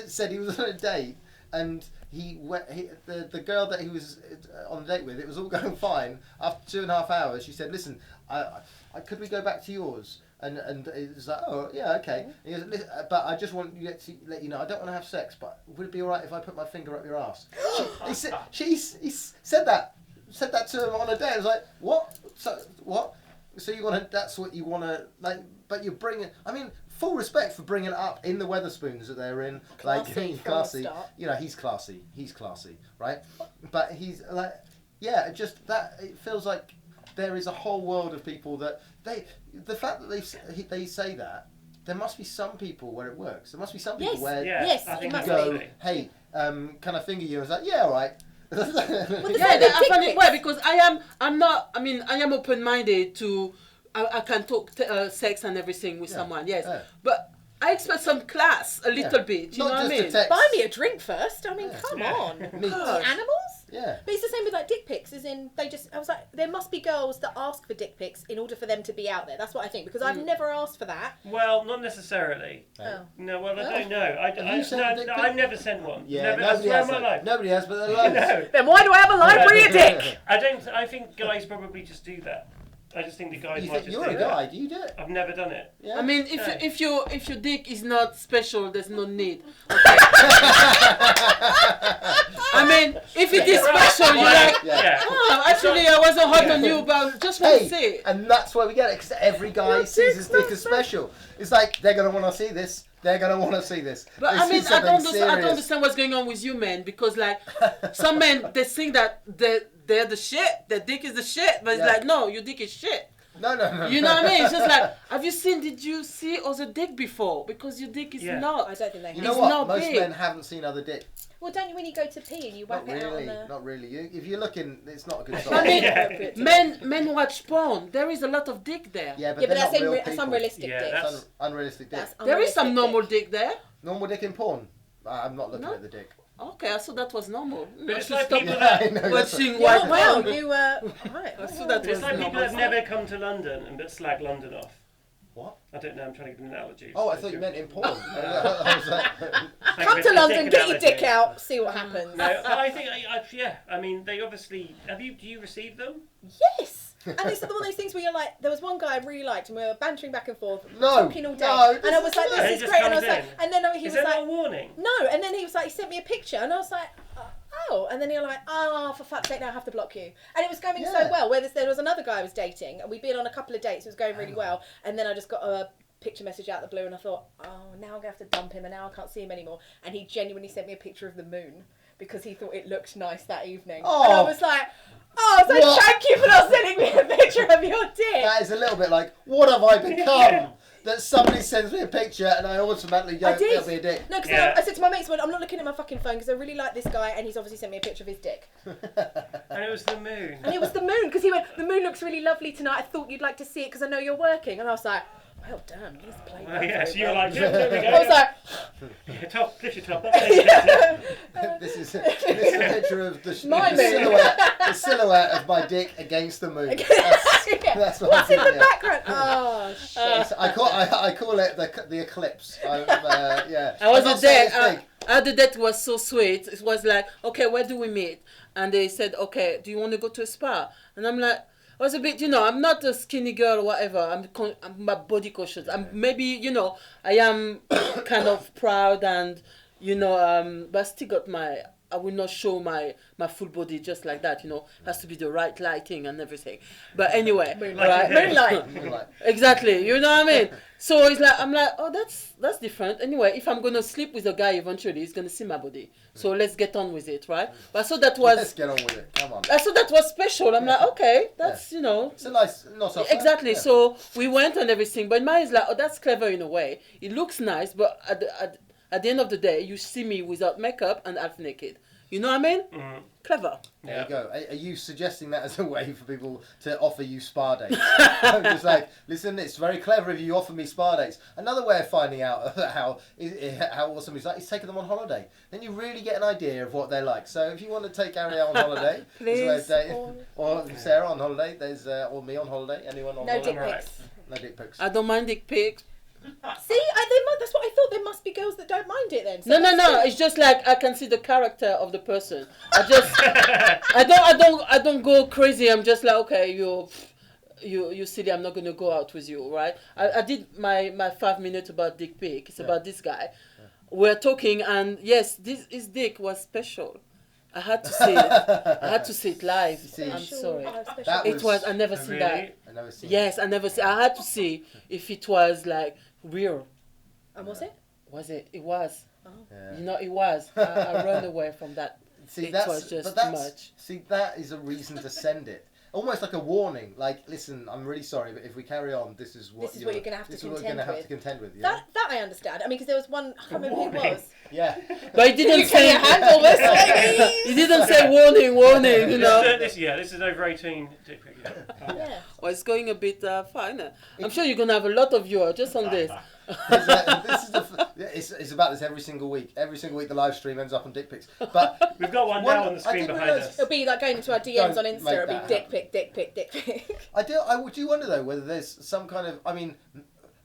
said he was on a date and the girl that he was on a date with, it was all going fine. After 2.5 hours, she said, "Listen, I could we go back to yours?" And it was like, "Oh yeah, okay." And he goes, "Listen, but I just want you to let you know, I don't want to have sex, but would it be alright if I put my finger up your ass?" He said that to him on a date. I was like, "What? So what? So you want to? That's what you want to like? But you're bringing. I mean." Full respect for bringing it up in the Weatherspoons that they're in. Classy like, from classy. the start. He's classy. He's classy, right? But he's like, yeah, just that. It feels like there is a whole world of people that the fact that they say that, there must be some people where it works. There must be some people Yes. where Yes, I it think must you go, be. hey, can I finger you? And it's like, yeah, all right. the Yeah, same with I find dick it well pics. because I am open-minded to. I can talk sex and everything with someone, yes, but I expect some class a little bit. You Not know what I just mean? a text. Buy me a drink first. I mean, come Yeah. on. Me. God. Animals? Yeah. But it's the same with like dick pics, as in I was like, there must be girls that ask for dick pics in order for them to be out there. That's what I think, because I've never asked for that. Well, not necessarily. Oh. No, well, I don't know. Have you sent a dick pic? I've never sent one. Yeah, never, I nobody swear has. on my life. Nobody has, but they're loads. No. Then why do I have a library of dick? I think guys probably just do that. I just think the guys You might think just you're do a that. guy? Do you do it? I've never done it. Yeah. I mean, Okay. if your dick is not special, there's no need. Okay. I mean, if it is special, you're like, Yeah. oh, actually, I wasn't hot on you, but just want to see Hey, it. and that's where we get it, because every guy sees his dick as special. It's like, they're going to want to see this. They're going to want to see this. But They I see mean, I something don't serious. understand what's going on with you men, because like some men, they think that they're the shit, their dick is the shit, but it's Yeah. like, no, your dick is shit. No. You know what I mean? It's just like, did you see other dick before? Because your dick is Yeah. not. I don't think they You have. know It's what? not Most big. men haven't seen other dick. Well, don't you when you go to pee and you whack Not it out on really. the... Not really. If you're looking, it's not a good I sign. mean, Yeah. men watch porn. There is a lot of dick there. Yeah, but Yeah, but they're that's, not real that's people. unrealistic Yeah, dick. that's- It's unrealistic dick. That's There is some unrealistic normal dick. dick there. Normal dick in porn. I'm not looking No? at the dick. Okay, I thought that was normal. But it's should like stop people Yeah, I that... know. that's watching Yeah, white well, porn. you right. I thought that It's was like people normal. that have never come to London and but slag London off. What? I don't know, I'm trying to give an analogy. Oh, I thought you meant in porn. I was like, Come to London, get your dick out, see what happens. No, but I think, yeah, I mean, they obviously... Do you receive them? Yes! And it's one of those things where you're like, there was one guy I really liked, and we were bantering back and forth, No, talking all day. no, And I was like, And he this is just great. And I comes was like, in. and then he Is was there like, no warning? no. And then he was like, he sent me a picture, and I was like, oh. And then you're like, oh, for fuck's sake, now I have to block you. And it was going so Yeah. well. Where there was another guy I was dating, and we'd been on a couple of dates. It was going really well. And then I just got a picture message out of the blue, and I thought, oh, now I'm gonna have to dump him, and now I can't see him anymore. And he genuinely sent me a picture of the moon because he thought it looked nice that evening. Oh. And I was like, oh, so What? thank you for not sending me a picture of your dick. that is a little bit like, what have I become? That somebody sends me a picture and I automatically go, I did. it'll be a dick. No, because Yeah. I said to my mates, well, I'm not looking at my fucking phone because I really like this guy, and he's obviously sent me a picture of his dick. And it was the moon. And it was the moon, because he went, the moon looks really lovely tonight. I thought you'd like to see it because I know you're working. And I was like, well done, he's played Well, that yeah, so very you were well. like, yeah, there we go. I was like, Yeah, top, lift your top. That's it. this is a picture of the My moon. silhouette of my dick against the moon. yeah. That's what What's I in the think, background? Oh shit! I call it the eclipse. Yeah. I was I'm a not saying date. it's big. The date was so sweet. It was like, okay, where do we meet? And they said, okay, do you want to go to a spa? And I'm like, I was a bit, I'm not a skinny girl or whatever. I'm my body conscious. I'm maybe, I am kind of proud and, but I still got I will not show my full body just like that, It has to be the right lighting and everything. But anyway, Moonlight. Exactly, you know what I mean? So it's like, I'm like, oh, that's different. Anyway, if I'm going to sleep with a guy eventually, he's going to see my body. So let's get on with it, right? But I thought that was... Let's get on with it, come on. I thought that was special. I'm like, okay, that's, It's a nice, not offer. Exactly, Yeah. so we went and everything. But mine is like, oh, that's clever in a way. It looks nice, but at the end of the day, you see me without makeup and half naked. You know what I mean? Mm. Clever. There you go. Are you suggesting that as a way for people to offer you spa dates? I'm just like, listen, it's very clever if you offer me spa dates. Another way of finding out how awesome it's like is taking them on holiday. Then you really get an idea of what they're like. So if you want to take Airele on holiday, Please, there's a way of dating, or Sarah on holiday, there's or me on holiday, anyone on No holiday. dick Right. pics. No dick pics. I don't mind dick pics. See, that's what I thought. There must be girls that don't mind it then. So No. It's just like I can see the character of the person. I don't go crazy. I'm just like, okay, you silly. I'm not gonna go out with you, right? I did my 5 minutes about dick pic. It's about this guy. Yeah. We're talking, and yes, his dick was special. I had to see it. I had to see it live. See, I'm sorry. That It was. I never Oh, seen really? that. I never seen. Yes, I never see. I had to see if it was like real. And was it? Was it? It was. Yeah. It was. I ran away from that. See, It that's, was just but that's, too much. See, that is a reason to send it. Almost like a warning. Like, listen, I'm really sorry, but if we carry on, this is what you're gonna have to this is what contend you're gonna have with. to contend with. Yeah. That I understand. I mean, because there was one. I can't remember who it Warning. was. Yeah. But he didn't say. handle this, ladies? He didn't say warning. This is an over 18 dick pic. Yeah. Yeah. Well, it's going a bit finer. I'm sure you're gonna have a lot of viewers just on this. It's about this every single week. Every single week, the live stream ends up on dick pics. But We've got one now on the screen behind us. It'll be like going into our DMs on Don't Insta. make It'll that be dick pic, dick pic, dick pic. I do wonder though whether there's some kind of. I mean,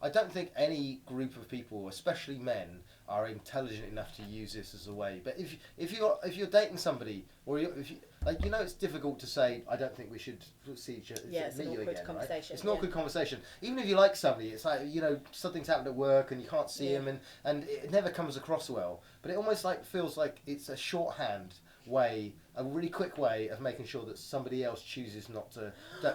I don't think any group of people, especially men, are intelligent enough to use this as a way. But if you're dating somebody, or if you, like, it's difficult to say, I don't think we should see each other. Yeah, it's meet an you awkward again, conversation, right? It's an awkward yeah. conversation. Even if you like somebody, it's like something's happened at work and you can't see Yeah. him, and it never comes across well. But it almost like feels like it's a shorthand way, a really quick way of making sure that somebody else chooses not to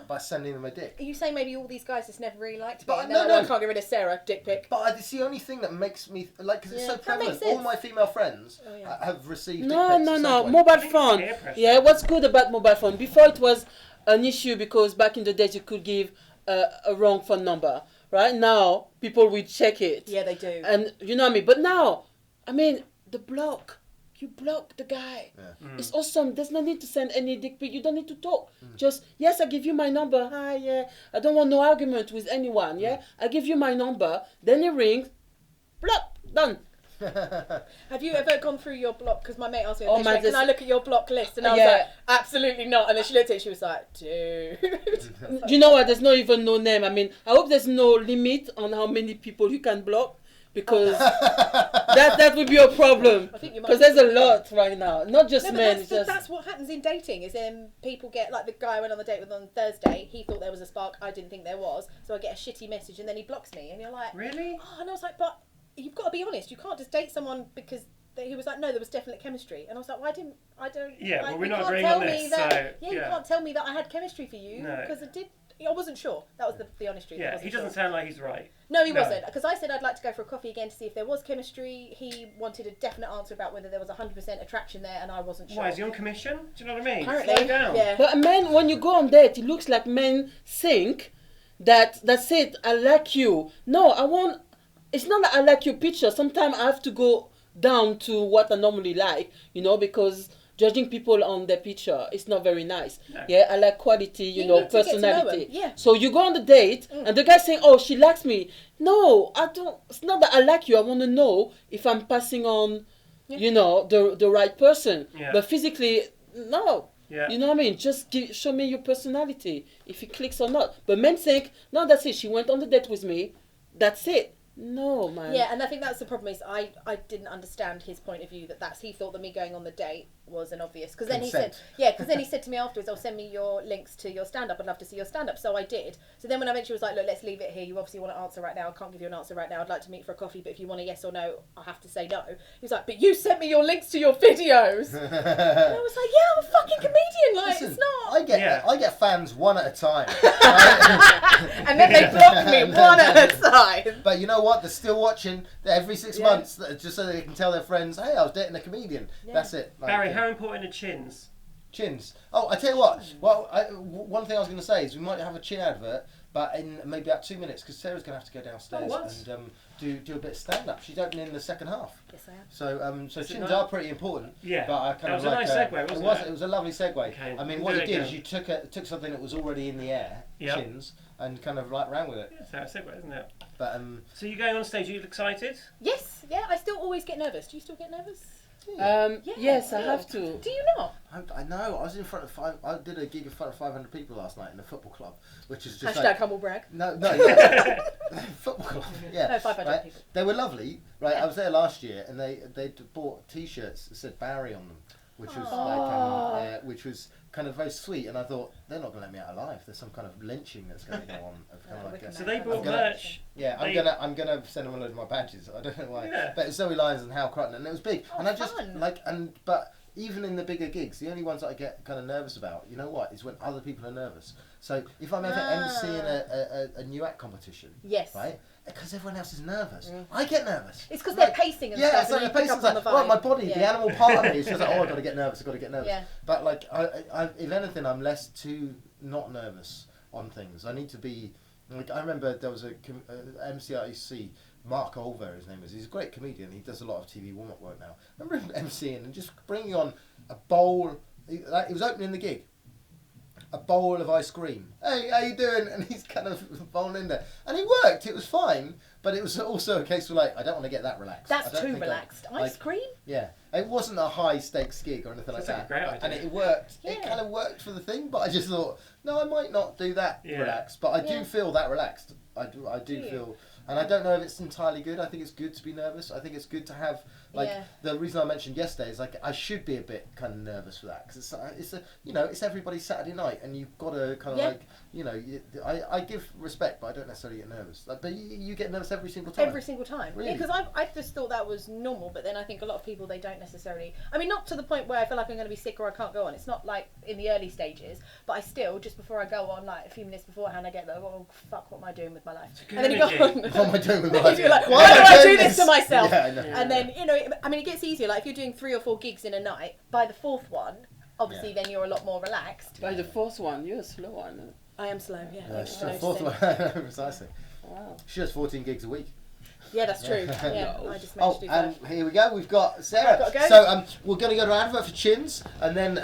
by sending them a dick. Are you saying maybe all these guys just never really liked me? But And they're no. like, I can't get rid of Sarah, dick pic. But it's the only thing that makes me like, because it's Yeah, so that makes prevalent. All sense. my female friends Oh, yeah. have received. No, dick pics at some no. point. Mobile Peer phone. pressure. Yeah, what's good about mobile phone? Before it was an issue because back in the days you could give a wrong phone number. Right now, people will check it. Yeah, they do. And you know what I mean? But now, I mean, the block. You block the guy. Yeah. It's awesome. There's no need to send any dick pic. You don't need to talk. Just, yes, I give you my number. Hi, yeah. I don't want no argument with anyone, yeah? I give you my number. Then it rings. Block. Done. Have you ever gone through your block? Because my mate asked me, Oh, she my went, can I look at your block list? And I was Yeah. like, absolutely not. And then she looked at it, she was like, dude. Do you know what? There's not even no name. I mean, I hope there's no limit on how many people you can block. Because that would be a problem. I think you might. Because there's a lot right now. Not just No, but men. that's, It's just... that's what happens in dating. Is people get like the guy I went on the date with on Thursday. He thought there was a spark. I didn't think there was. So I get a shitty message, and then he blocks me. And you're like, Really? oh, and I was like, but you've got to be honest. You can't just date someone because he was like, no, there was definite chemistry. And I was like, well, I don't. Yeah, like, well, we're you not can't agreeing tell on me this, that, so, you yeah. can't tell me that I had chemistry for you No. because I did. I wasn't sure. That was the honest truth. I Yeah, wasn't he doesn't sure. sound like he's right. No, he No. wasn't. Because I said I'd like to go for a coffee again to see if there was chemistry. He wanted a definite answer about whether there was 100% attraction there, and I wasn't sure. Why, is he on commission? Do you know what I mean? Apparently, Slow down. yeah. But men, when you go on date, it looks like men think that that's it. I like you. No, I want. It's not that I like your picture. Sometimes I have to go down to what I normally like, because judging people on their picture is not very nice. No. Yeah, I like quality, You need to get to know personality. them, yeah. So you go on the date, and the guy's saying, "Oh, she likes me." No, I don't. It's not that I like you. I want to know if I'm passing on, Yeah. the right person. Yeah. But physically, no. Yeah. You know what I mean? Just show me your personality, if he clicks or not. But men think, no, that's it. She went on the date with me. That's it. No, man. Yeah, and I think that's the problem is I didn't understand his point of view he thought that me going on the date was an obvious, because then he said to me afterwards, "Oh, send me your links to your stand up. I'd love to see your stand up." So I did. So then when I eventually was like, "Look, let's leave it here. You obviously want to answer right now. I can't give you an answer right now. I'd like to meet for a coffee, but if you want a yes or no, I have to say no." He was like, "But you sent me your links to your videos." And I was like, "Yeah, I'm a fucking comedian. Like, Listen, it's not." I get fans one at a time. And then they block me one at a time. But you know what? They're still watching every 6 months, just so they can tell their friends, "Hey, I was dating a comedian." Yeah. That's it. Like, Barry, how important are chins? Chins. Oh, I tell you what. Well, one thing I was going to say is we might have a chin advert, but in maybe about 2 minutes, because Sarah's going to have to go downstairs and do a bit of stand up. She's opening in the second half. Yes, I am. So chins are pretty important. Yeah. But I kind that was a nice segue, wasn't it? It was a lovely segue. Okay, I mean, we'll what do you it did again. is you took something that was already in the air, chins, and kind of like ran with it. Yeah, that's how a segue, isn't it? But So you're going on stage, are you excited? Yes, yeah, I still always get nervous. Do you still get nervous? Yes, I have to. Do you not? I know. I was in front of I did a gig in front of 500 people last night in a football club, which is just Hashtag humble brag. No, football club. Yeah, No, 500 right? people. They were lovely, right? I was there last year, and they bought T-shirts that said Barry on them, which was which was kind of very sweet. And I thought they're not going to let me out alive. There's some kind of lynching that's going to go on. So they bought merch. Yeah, I'm gonna send them a load of my badges. I don't know why, but it's Zoe Lyons and Hal Crichton, and it was big. And I just fun. but even in the bigger gigs, the only ones that I get kind of nervous about, you know what, is when other people are nervous. So if I'm ever emceeing a new act competition, yes, right, because everyone else is nervous, I get nervous. It's because they're pacing and stuff. Yeah, so and the pacing's like, well, my body, the animal part of me is just like, oh, I've got to get nervous. Yeah. But like, I if anything, I'm less too not nervous on things. I need to be. Like, I remember there was a MC I used to see, Mark Olver, his name is. He's a great comedian. He does a lot of TV warm-up work now. I remember him MCing and just bringing on a bowl. He was opening the gig. A bowl of ice cream. Hey, how you doing? And he's kind of bowling in there. And it worked. It was fine. But it was also a case of like, I don't want to get that relaxed. That's too relaxed. Ice cream? Yeah. It wasn't a high stakes gig or anything like that. Like a great idea. And it worked. Yeah. It kind of worked for the thing, but I just thought, no, I might not do that relaxed. But I do feel that relaxed. I do feel, and I don't know if it's entirely good. I think it's good to be nervous. I think it's good to have, like, the reason I mentioned yesterday is like I should be a bit kind of nervous for that, because it's everybody's Saturday night, and you've got to kind of I give respect, but I don't necessarily get nervous. Like, but you get nervous every single time. Every single time. Really? Yeah, because I just thought that was normal, but then I think a lot of people, they don't necessarily. I mean, not to the point where I feel like I'm going to be sick or I can't go on. It's not like in the early stages, but I still, just before I go on, like a few minutes beforehand, I get like, oh fuck, what am I doing with my life? And then you go on. What am I doing with my life? You're like, why do I do this to myself? Yeah, I know. And then, I mean, it gets easier. Like if you're doing 3 or 4 gigs in a night, by the 4th one, obviously then you're a lot more relaxed. By the 4th one, you're a slow one. I am slow, yeah. That's Thank the you for 4th noticing. one. Precisely. Wow. She does 14 gigs a week. Yeah, that's true. Yeah, No. I just managed to do that. Here we go. We've got Sarah. I've got to go. So we're going to go to an advert for chins, and then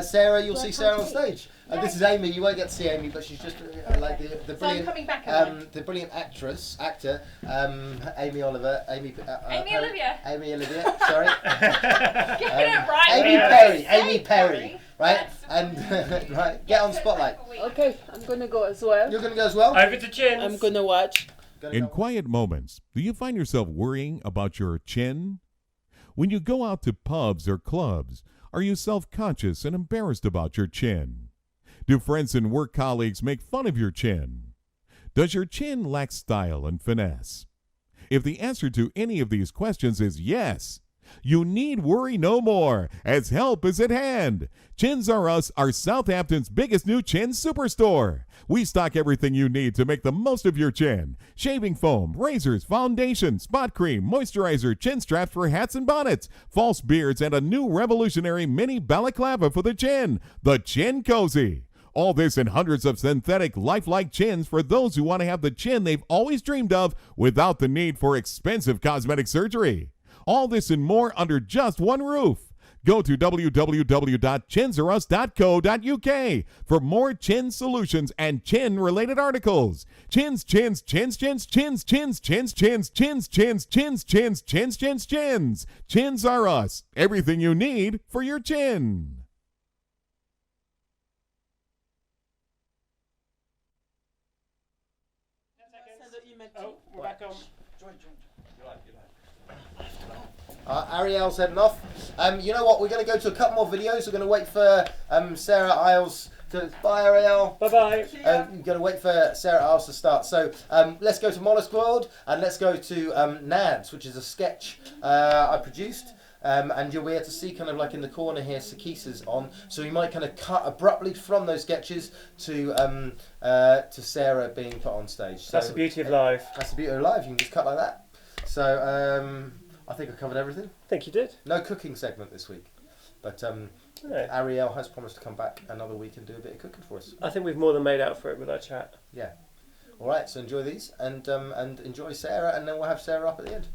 Sarah, you'll see Sarah on stage. This is Amy. You won't get to see Amy, but she's just like the So I'm brilliant, coming back. the brilliant actor, Amy Oliver, Amy Olivia. Sorry, Get it right. Amy Perry, right? And right, get on Spotlight. Okay, I'm gonna go as well. You're going to go as well. Over to chins. I'm gonna watch. In quiet moments, do you find yourself worrying about your chin? When you go out to pubs or clubs, are you self-conscious and embarrassed about your chin? Do friends and work colleagues make fun of your chin? Does your chin lack style and finesse? If the answer to any of these questions is yes, you need worry no more, as help is at hand. Chins R Us are Southampton's biggest new chin superstore. We stock everything you need to make the most of your chin. Shaving foam, razors, foundation, spot cream, moisturizer, chin straps for hats and bonnets, false beards, and a new revolutionary mini balaclava for the chin, the Chin Cozy. All this and hundreds of synthetic, lifelike chins for those who want to have the chin they've always dreamed of without the need for expensive cosmetic surgery. All this and more under just one roof. Go to www.chinsorus.co.uk for more chin solutions and chin-related articles. Chins, chins, chins, chins, chins, chins, chins, chins, chins, chins, chins, chins, chins, chins, chins. Chins R Us. Everything you need for your chin. on. Ariel's heading off. You know what? We're going to go to a couple more videos. We're going to wait for Sarah Iles to... Bye, Ariel. Bye-bye. You're going to wait for Sarah Iles to start. So let's go to Mollusk World and let's go to Nads, which is a sketch I produced. And you'll be able to see kind of like in the corner here, Sakisa's on. So we might kind of cut abruptly from those sketches to Sarah being put on stage. So That's the beauty of live. That's the beauty of live. You can just cut like that. So I think I covered everything. I think you did. No cooking segment this week. But Ariel has promised to come back another week and do a bit of cooking for us. I think we've more than made out for it with our chat. Yeah. All right, so enjoy these and enjoy Sarah, and then we'll have Sarah up at the end.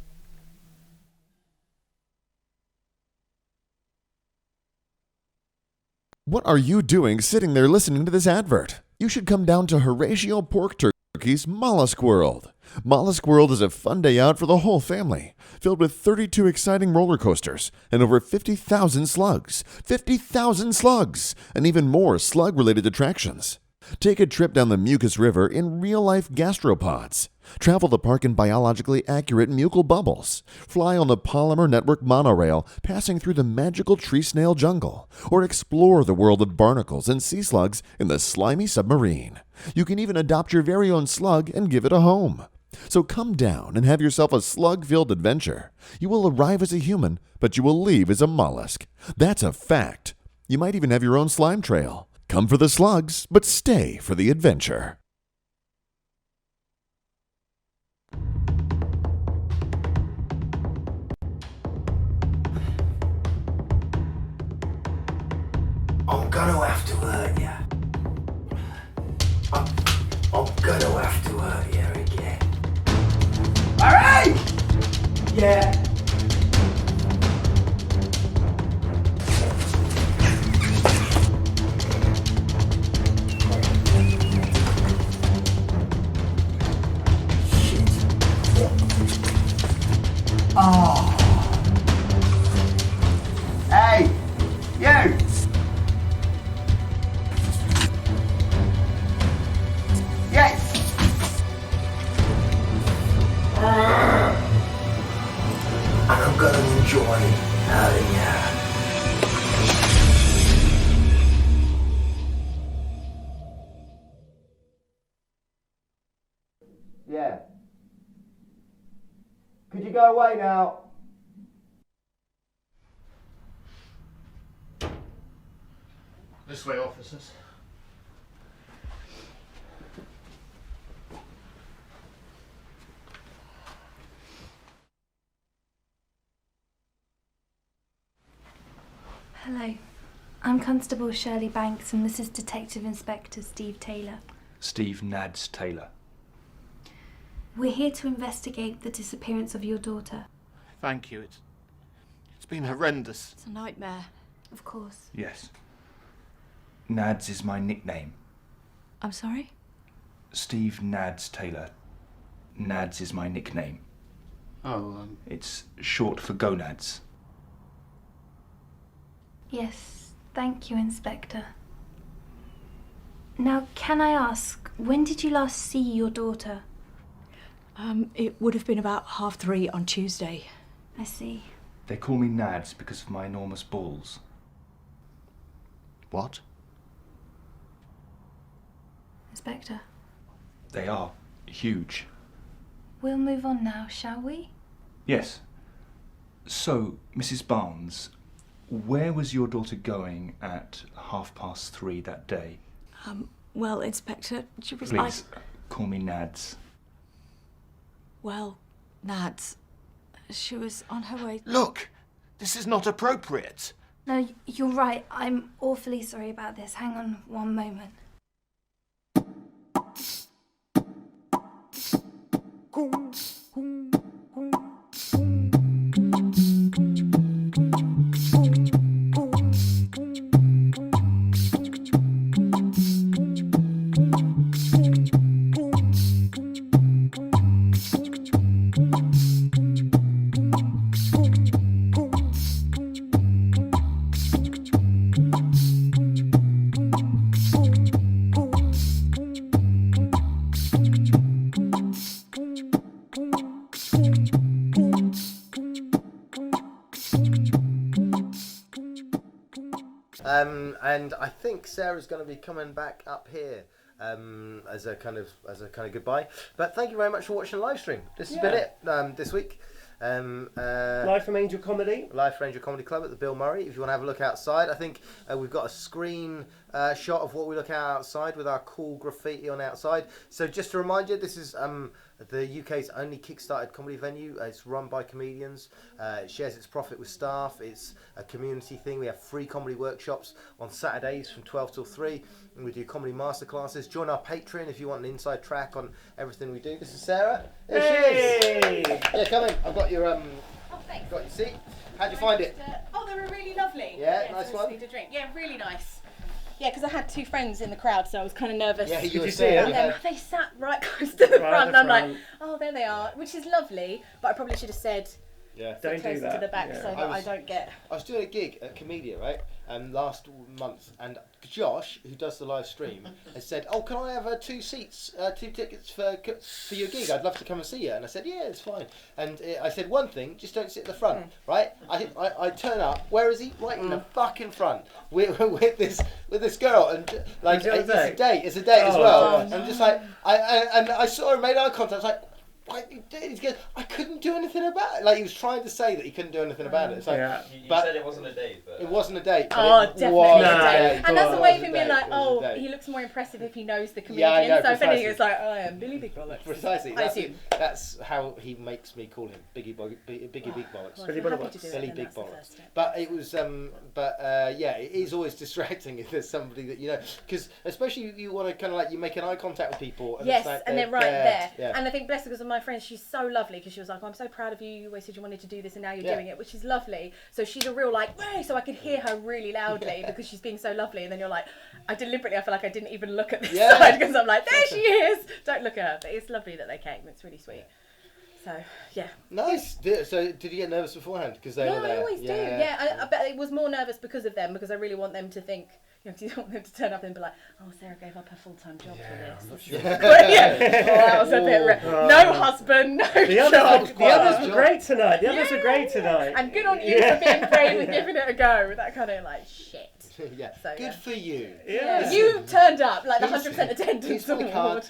What are you doing sitting there listening to this advert? You should come down to Horatio Pork Turkey's Mollusk World. Mollusk World is a fun day out for the whole family, filled with 32 exciting roller coasters and over 50,000 slugs. 50,000 slugs! And even more slug-related attractions. Take a trip down the Mucus River in real-life gastropods. Travel the park in biologically accurate mucal bubbles. Fly on the Polymer Network monorail passing through the magical tree snail jungle. Or explore the world of barnacles and sea slugs in the slimy submarine. You can even adopt your very own slug and give it a home. So come down and have yourself a slug-filled adventure. You will arrive as a human, but you will leave as a mollusk. That's a fact. You might even have your own slime trail. Come for the slugs, but stay for the adventure. I'm gonna have to hurt ya. I'm gonna have to hurt ya again. Alright! Yeah. Oh. Hey, you! Yes! And I'm gonna enjoy hurting ya. Yeah. Could you go away now? This way, officers. Hello. I'm Constable Shirley Banks and this is Detective Inspector Steve Taylor. Steve Nads Taylor. We're here to investigate the disappearance of your daughter. Thank you. It's been horrendous. It's a nightmare. Of course. Yes. Nads is my nickname. I'm sorry? Steve Nads Taylor. Nads is my nickname. Oh, It's short for gonads. Yes, thank you, Inspector. Now, can I ask, when did you last see your daughter? It would have been about 3:30 on Tuesday. I see. They call me Nads because of my enormous balls. what? Inspector, They are huge. we'll move on now, shall we? Yes. So, Mrs. Barnes, where was your daughter going at 3:30 that day? Well, Inspector, she was Please, call me Nads. Well, Nads, she was on her way... Look! This is not appropriate. No, you're right. I'm awfully sorry about this. Hang on one moment. And I think Sarah's going to be coming back up here as a kind of goodbye. But thank you very much for watching the live stream. This has been it this week. Live from Angel Comedy. Live from Angel Comedy Club at the Bill Murray. If you want to have a look outside, I think we've got a screen shot of what we look at outside with our cool graffiti on outside. So just to remind you, this is the UK's only kickstarted comedy venue. It's run by comedians. It shares its profit with staff. It's a community thing. We have free comedy workshops on Saturdays from 12 till 3. And we do comedy masterclasses. Join our Patreon if you want an inside track on everything we do. This is Sarah. There she is. Yeah, come in. I've got your thanks. got your seat. How'd you find it? They were really lovely. Yeah, nice so one. Need a drink. Yeah, really nice. Yeah, because I had 2 friends in the crowd, so I was kind of nervous. Yeah, you see them? And they sat right close to the front, and I'm like, oh, there they are, which is lovely. But I probably should have said, don't do that. to the back so that I don't get. I was doing a gig at Comedian, right? Last month, and Josh, who does the live stream, has said, "Oh, can I have 2 seats, 2 tickets for your gig? I'd love to come and see you." And I said, "Yeah, it's fine." And I said, "One thing, just don't sit at the front, right?" I turn up. Where is he? Right in the fucking front with this girl, and like it's a date. It's a date as well. I'm just like, I saw her, made eye contact. I was like, he goes, I couldn't do anything about it. Like, he was trying to say that he couldn't do anything about it. It's like, You said it wasn't a date, but... It wasn't a date. Oh, definitely a date. And that's the a way of him being like, oh, he looks more impressive if he knows the comedian. Yeah, I know, so if anything, it's like, oh, I am Billy Big Bollocks. Precisely. I assume. That's how he makes me call him Biggie Big Bollocks. Billy Bollocks. Billy Big Bollocks. But it was, yeah, it is always distracting if there's somebody that you know, because especially you want to kind of like, you make an eye contact with people. And yes, it's like and they're right there. Yeah. And I think, bless her, because of my friend, she's so lovely, because she was like, oh, I'm so proud of you. You always said you wanted to do this, and now you're doing it, which is lovely. So she's a real like, way, so I could hear her really loudly because she's being so lovely. And then you're like, I feel like I didn't even look at this side, because I'm like, there she is. Don't look at her. But it's lovely that they came. It's really sweet. So yeah. Nice. So did you get nervous beforehand because they were there? I always do. Yeah, I bet it was more nervous because of them, because I really want them to think. You know, because you don't want them to turn up and be like, "Oh, Sarah gave up her full-time job for this." I'm not sure. That was a bit. No husband, no job. The others were great tonight. The others were great tonight. And good on you for being brave and giving it a go. That kind of like shit. Yeah. So, good for you. Yeah. You turned up like the 100% attendance award.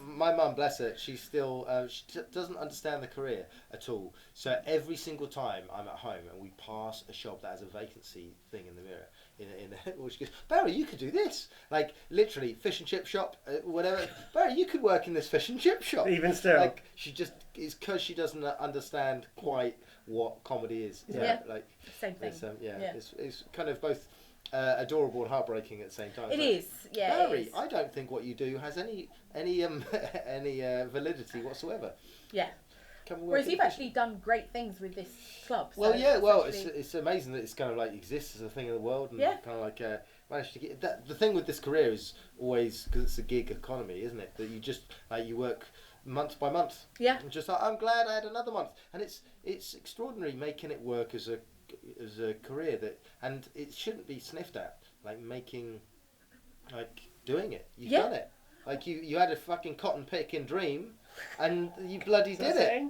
My mum, bless her, she still she doesn't understand the career at all. So every single time I'm at home and we pass a shop that has a vacancy thing in the mirror, well, she goes, Barry, you could do this. Like literally, fish and chip shop, whatever. Barry, you could work in this fish and chip shop. Even still, like she just, it's because she doesn't understand quite what comedy is. Yeah, like same thing. It's kind of both. Adorable and heartbreaking at the same time. It is, yeah. Barry, I don't think what you do has any validity whatsoever. Yeah. Whereas you've actually done great things with this club. So well, yeah. Well, it's amazing that it's kind of like exists as a thing in the world, and kind of like managed to get that. The thing with this career is always, because it's a gig economy, isn't it? That you just you work month by month. Yeah. And just like, I'm glad I had another month, and it's extraordinary making it work as a career, that, and it shouldn't be sniffed at, like doing it. You've done it. Like you had a fucking cotton picking dream, and you bloody did it.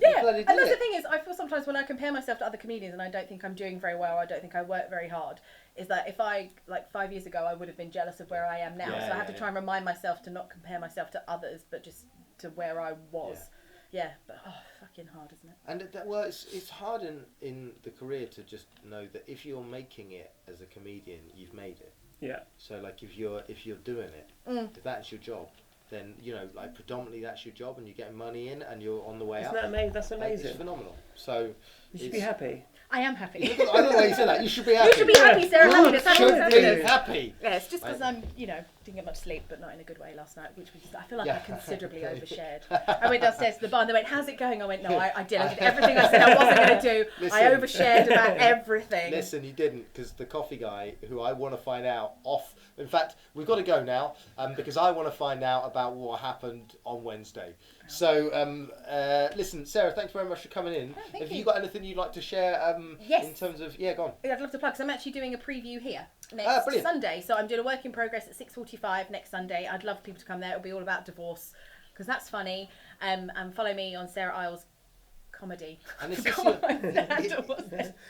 Yeah, and that's the thing is, I feel sometimes when I compare myself to other comedians and I don't think I'm doing very well, I don't think I work very hard, is that if I, like 5 years ago, I would have been jealous of where I am now. So I have to try and remind myself to not compare myself to others, but just to where I was. Yeah, but fucking hard, isn't it? And well, it's hard in the career to just know that if you're making it as a comedian, you've made it. Yeah. So like if you're doing it, if that's your job, then like predominantly that's your job, and you're getting money in, and you're on the way up. Isn't that amazing? That's amazing. It's phenomenal. So you should be happy. I am happy. I don't know why you said that. You should be happy. You should be happy, Sarah. You should be happy. Yeah, it's just because I'm, didn't get much sleep, but not in a good way last night, which I feel like I considerably overshared. I went downstairs to the bar and they went, "How's it going?" I went, "No, I did. I did everything I said I wasn't going to do. Listen, I overshared about everything." Listen, you didn't, because the coffee guy, who I want to find out in fact, we've got to go now, because I want to find out about what happened on Wednesday. So, listen, Sarah, thanks very much for coming in. Have you got anything you'd like to share in terms of... Yeah, go on. I'd love to plug, because I'm actually doing a preview here next Sunday. So I'm doing a work in progress at 6:45 next Sunday. I'd love people to come there. It'll be all about divorce, because that's funny. And follow me on Sarah Iles Comedy. And is this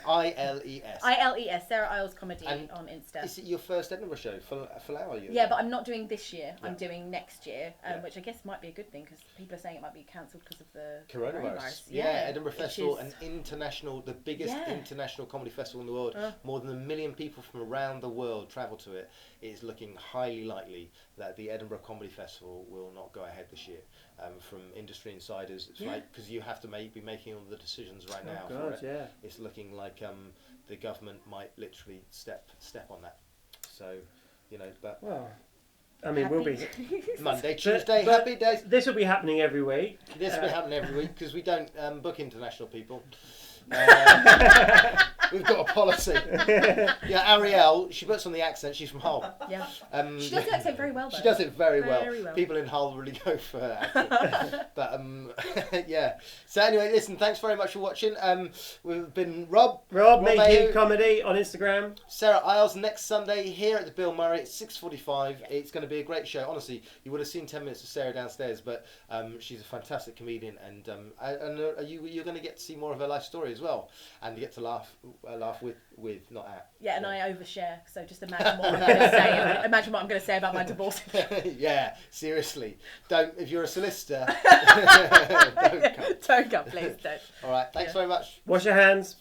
Iles. Iles, Sarah Iles Comedy on Insta. Is it your first Edinburgh show? For now, are you? Yeah, but I'm not doing this year. I'm doing next year, which I guess might be a good thing because people are saying it might be cancelled because of the coronavirus. Yeah, Edinburgh Festival, the biggest international comedy festival in the world. More than 1 million people from around the world travel to it. It is looking highly likely that the Edinburgh Comedy Festival will not go ahead this year. From industry insiders, it's like because you have to be making all the decisions right now. For it. It's looking like the government might literally step on that. So, but well, I mean, we'll be Monday, Tuesday, happy days. This will be happening every week. This will be happening every week because we don't book international people. We've got a policy. Yeah, Airele, she puts on the accent. She's from Hull. Yeah. She does the accent very well, though. She does it very well. People in Hull really go for her accent. But, yeah. So anyway, listen, thanks very much for watching. We've been Rob Mayhew Comedy on Instagram. Sarah Iles next Sunday here at the Bill Murray at 6:45. It's going to be a great show. Honestly, you would have seen 10 minutes of Sarah downstairs, but she's a fantastic comedian, and you're going to get to see more of her life story as well, and you get to laugh with, not at. Yeah, and I overshare, so just imagine what I'm going to say. Imagine what I'm going to say about my divorce. Yeah, seriously. Don't, if you're a solicitor, don't come, please don't. All right, thanks very much. Wash your hands.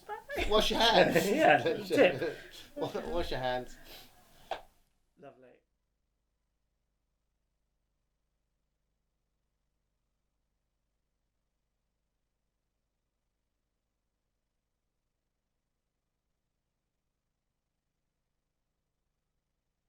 Wash your hands. Yeah, tip. Wash your hands.